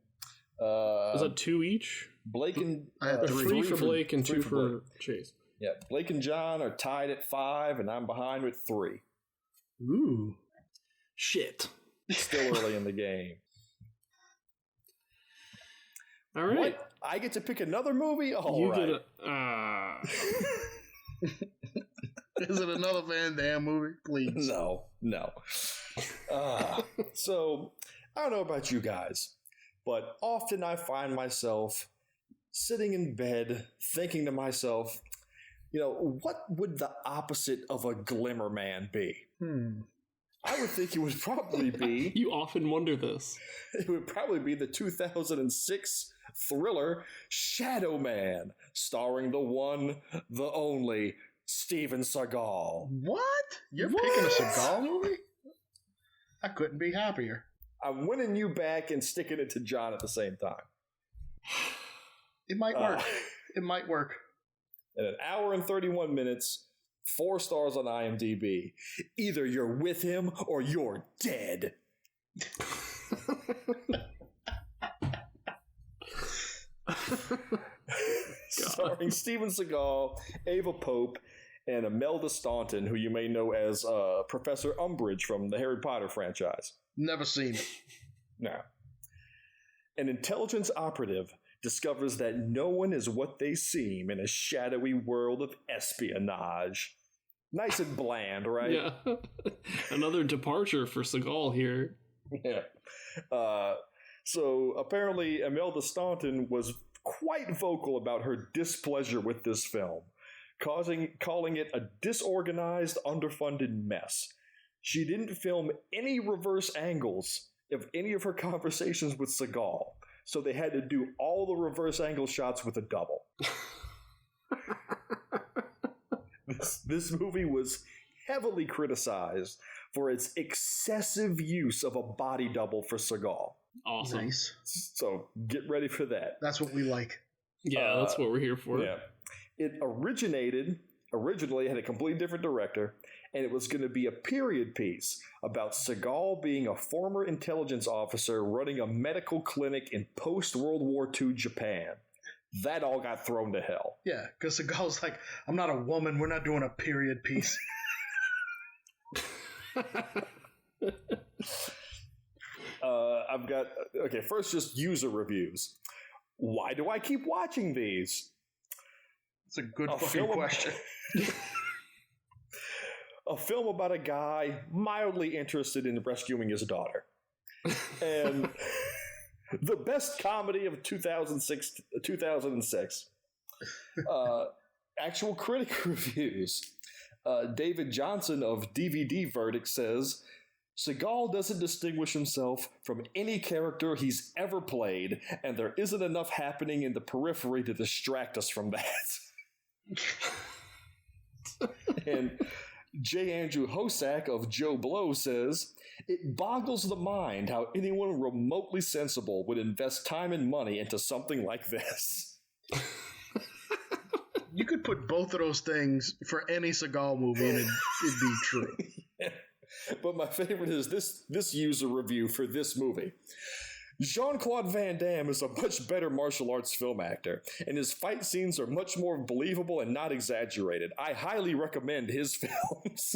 Is that 2 each? Blake and I had 3 for Blake and 2 for Chase. Yeah, Blake and John are tied at 5, and I'm behind with 3. Ooh. Shit. Still early in the game. All right. What? I get to pick another movie? All right. Is it another Van Damme movie? Please. No. So, I don't know about you guys, but often I find myself sitting in bed thinking to myself, what would the opposite of a glimmer man be? I would think it would probably be... You often wonder this. It would probably be the 2006 thriller Shadow Man, starring the one, the only, Steven Seagal. What? You're picking a Seagal movie? I couldn't be happier. I'm winning you back and sticking it to John at the same time. It might work. It might work. In an hour and 31 minutes, 4 stars on IMDb. Either you're with him or you're dead. Starring Steven Seagal, Ava Pope, and Imelda Staunton, who you may know as Professor Umbridge from the Harry Potter franchise. Never seen it. No. An intelligence operative discovers that no one is what they seem in a shadowy world of espionage. Nice and bland, right? Yeah. Another departure for Seagal here. Yeah. So apparently Imelda Staunton was quite vocal about her displeasure with this film, calling it a disorganized, underfunded mess. She didn't film any reverse angles of any of her conversations with Seagal, so they had to do all the reverse angle shots with a double. This movie was heavily criticized for its excessive use of a body double for Seagal. Awesome. Nice. So get ready for that. That's what we like. Yeah, that's what we're here for. Yeah. It originally had a completely different director, and it was going to be a period piece about Seagal being a former intelligence officer running a medical clinic in post-World War II Japan. That all got thrown to hell. Yeah, because Seagal's like, I'm not a woman. We're not doing a period piece. I've got... Okay, first just user reviews. Why do I keep watching these? It's a good fucking question. A film about a guy mildly interested in rescuing his daughter. And the best comedy of 2006. Actual critic reviews. David Johnson of DVD Verdict says, Seagal doesn't distinguish himself from any character he's ever played, and there isn't enough happening in the periphery to distract us from that. And J. Andrew Hosack of Joe Blow says, it boggles the mind how anyone remotely sensible would invest time and money into something like this. You could put both of those things for any Seagal movie and it'd be true. Yeah. But my favorite is this user review for this movie. Jean-Claude Van Damme is a much better martial arts film actor, and his fight scenes are much more believable and not exaggerated. I highly recommend his films.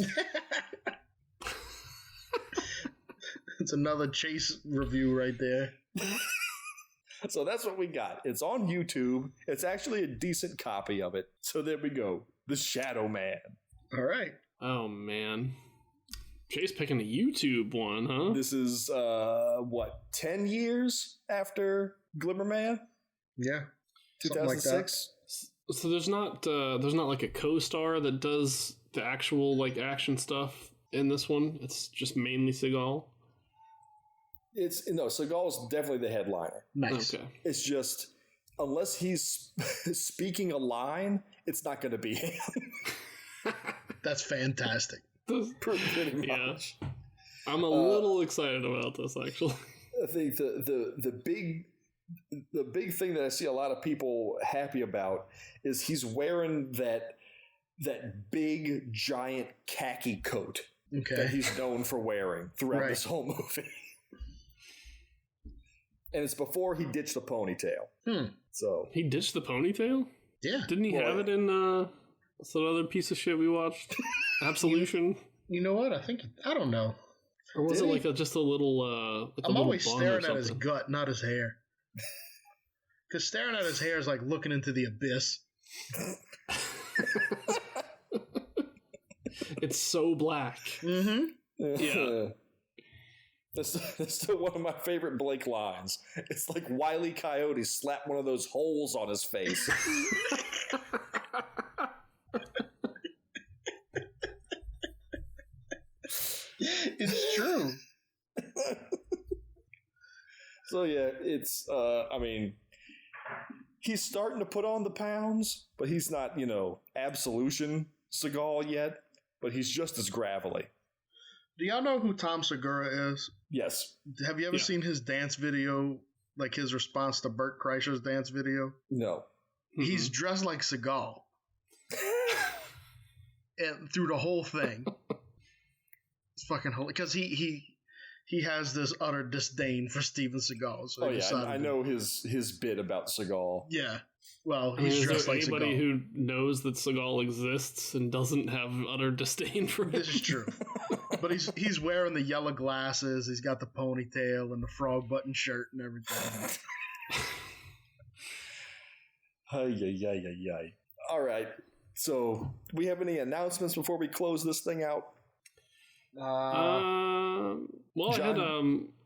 It's another Chase review right there. So that's what we got. It's on YouTube. It's actually a decent copy of it. So there we go. The Shadow Man. All right. Oh, man. Chase picking the YouTube one, huh? This is, 10 years after Glimmer Man? Yeah. 2006? Like so there's not like a co-star that does the actual like action stuff in this one. It's just mainly Seagal. Seagal's definitely the headliner. Nice. Okay. It's just, unless he's speaking a line, it's not going to be him. That's fantastic. Pretty Yeah. much. I'm a little excited about this, actually. I think the big thing that I see a lot of people happy about is he's wearing that big giant khaki coat that he's known for wearing throughout this whole movie. And it's before he ditched the ponytail. So he ditched the ponytail? Yeah. Didn't he have it in some other piece of shit we watched? Absolution? You know what? I don't know. Or was it like just a little... I'm always staring at his gut, not his hair. Because staring at his hair is like looking into the abyss. It's so black. Mm-hmm. Yeah. That's still one of my favorite Blake lines. It's like Wile E. Coyote slapped one of those holes on his face. It's true. So yeah, it's I mean, he's starting to put on the pounds, but he's not, Absolution Seagal yet, but he's just as gravelly. Do y'all know who Tom Segura is? Yes. Have you ever seen his dance video, like his response to Burt Kreischer's dance video? No. He's dressed like Seagal. And through the whole thing. It's fucking hilarious. Because he has this utter disdain for Steven Seagal. So I know his bit about Seagal. Yeah. Well, he's dressed like Seagal. Is there anybody who knows that Seagal exists and doesn't have utter disdain for him? This is true. But he's wearing the yellow glasses. He's got the ponytail and the frog button shirt and everything. All right. So, we have any announcements before we close this thing out? Well, John?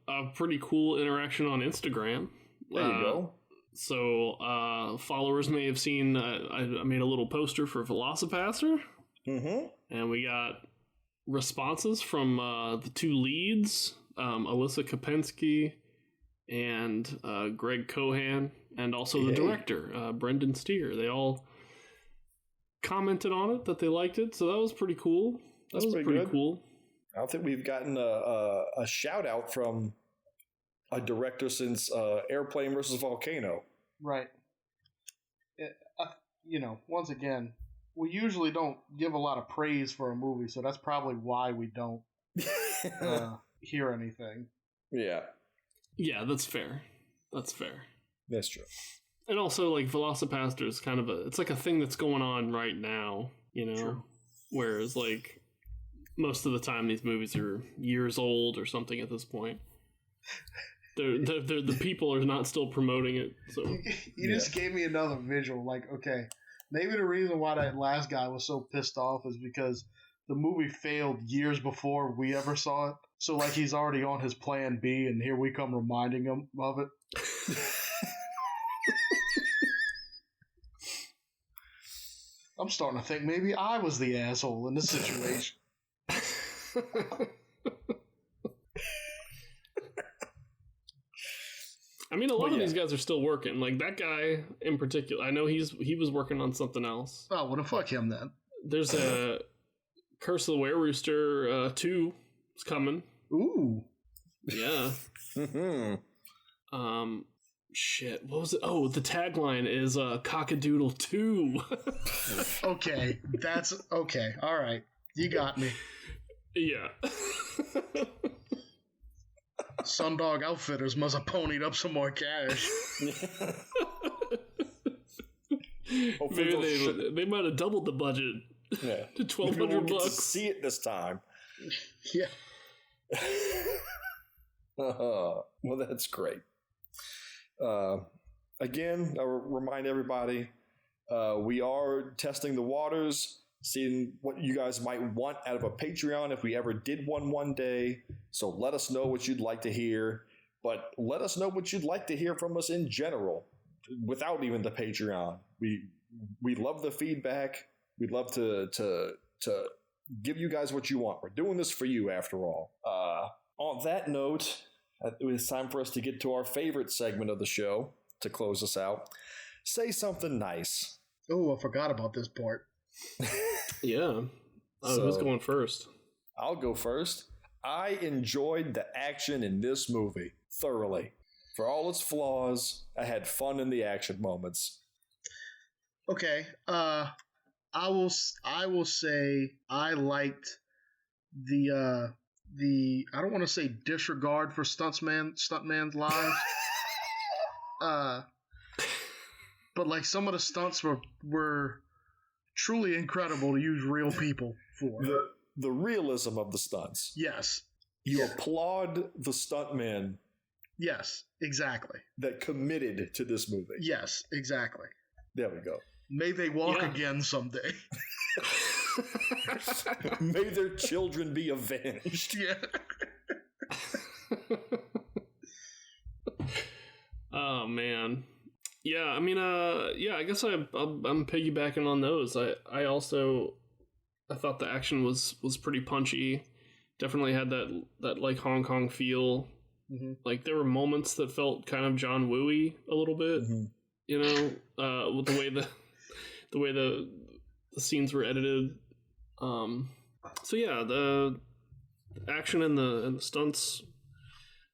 I had a pretty cool interaction on Instagram. There you go. So, followers may have seen I made a little poster for Velocipaster. Mm-hmm. And we got responses from the two leads, Alyssa Kopensky and Greg Cohan, and also the director, Brendan Steer. They all commented on it that they liked it, so that was pretty cool. That was pretty cool. I don't think we've gotten a shout out from a director since Airplane versus Volcano. Right. Once again, we usually don't give a lot of praise for a movie, so that's probably why we don't hear anything. Yeah. Yeah, that's fair. That's true. And also, like, Velocipaster is kind of it's like a thing that's going on right now, True. Whereas, like, most of the time these movies are years old or something at this point. The people are not still promoting it. So you just gave me another visual. Like, okay, maybe the reason why that last guy was so pissed off is because the movie failed years before we ever saw it. So, like, he's already on his plan B, and here we come reminding him of it. I'm starting to think maybe I was the asshole in this situation. I mean, a lot of these guys are still working. Like, that guy in particular, I know he was working on something else. Oh, well, then fuck him then. There's a Curse of the Were-Rooster 2 is coming. Ooh. Yeah. Shit, what was it? Oh, the tagline is Cockadoodle 2. Okay, that's okay. All right, you got me. Yeah. Sundog Outfitters must have ponied up some more cash. Maybe they might have doubled the budget to $1,200. See it this time. Yeah. Well, that's great. Again, I'll remind everybody, we are testing the waters, seeing what you guys might want out of a Patreon if we ever did one day. So let us know what you'd like to hear, but let us know what you'd like to hear from us in general, without even the Patreon. We love the feedback. We'd love to give you guys what you want. We're doing this for you, after all. On that note, it's time for us to get to our favorite segment of the show to close us out. Say something nice. Oh, I forgot about this part. Yeah. Who's going first? I'll go first. I enjoyed the action in this movie thoroughly. For all its flaws, I had fun in the action moments. Okay. I will say I liked the I don't want to say disregard for stuntman's lives. But like some of the stunts were truly incredible to use real people for. The realism of the stunts. Yes. You applaud the stuntmen. Yes, exactly. That committed to this movie. Yes, exactly. There we go. May they walk again someday. May their children be avenged. Yeah. Oh man. Yeah, I mean, I guess I'm piggybacking on those. I thought the action was pretty punchy. Definitely had that like Hong Kong feel. Mm-hmm. Like there were moments that felt kind of John Woo-y a little bit. Mm-hmm. You know, with the way the scenes were edited. So yeah, the action and the stunts,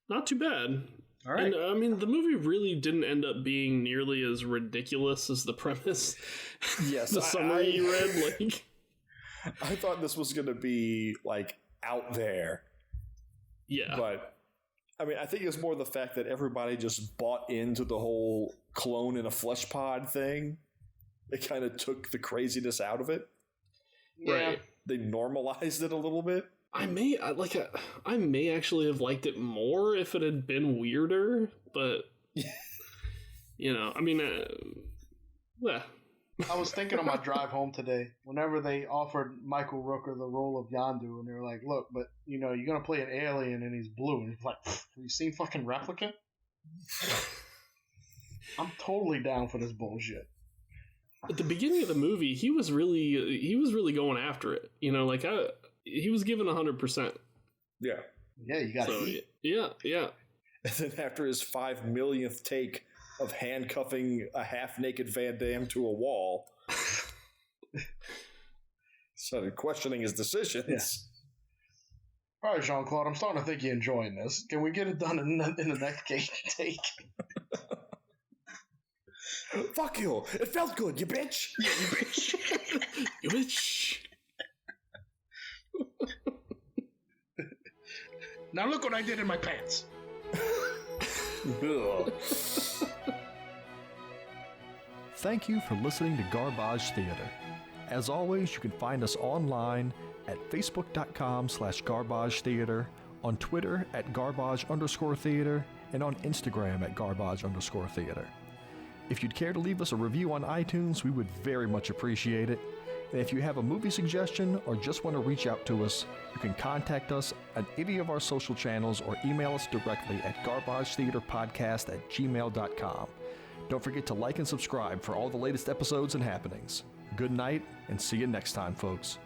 not too bad. All right. And I mean, the movie really didn't end up being nearly as ridiculous as the premise. Yes, the summary you read, like. I thought this was going to be like out there. Yeah, but I mean, I think it's more the fact that everybody just bought into the whole clone in a flesh pod thing. It kind of took the craziness out of it. Right. They normalized it a little bit. I may actually have liked it more if it had been weirder, but you know, I mean, yeah. I was thinking on my drive home today, whenever they offered Michael Rooker the role of Yondu, and they were like, look, but, you know, you're going to play an alien and he's blue. And he's like, have you seen fucking Replicant? I'm totally down for this bullshit. At the beginning of the movie, he was really going after it. You know, like, he was given 100%. Yeah. Yeah, you got to eat. Yeah. And then after his 5 millionth take of handcuffing a half-naked Van Damme to a wall, started questioning his decisions. Yeah. All right, Jean-Claude, I'm starting to think you're enjoying this. Can we get it done in the next take? Fuck you! It felt good, you bitch! Yeah, you bitch! You bitch! Now look what I did in my pants. Thank you for listening to Garbage Theater. As always, you can find us online at facebook.com/Garbage Theater, on Twitter at Garbage_Theater, and on Instagram at Garbage_Theater. If you'd care to leave us a review on iTunes, we would very much appreciate it. And if you have a movie suggestion or just want to reach out to us, you can contact us on any of our social channels or email us directly at garbagetheaterpodcast@gmail.com. Don't forget to like and subscribe for all the latest episodes and happenings. Good night, and see you next time, folks.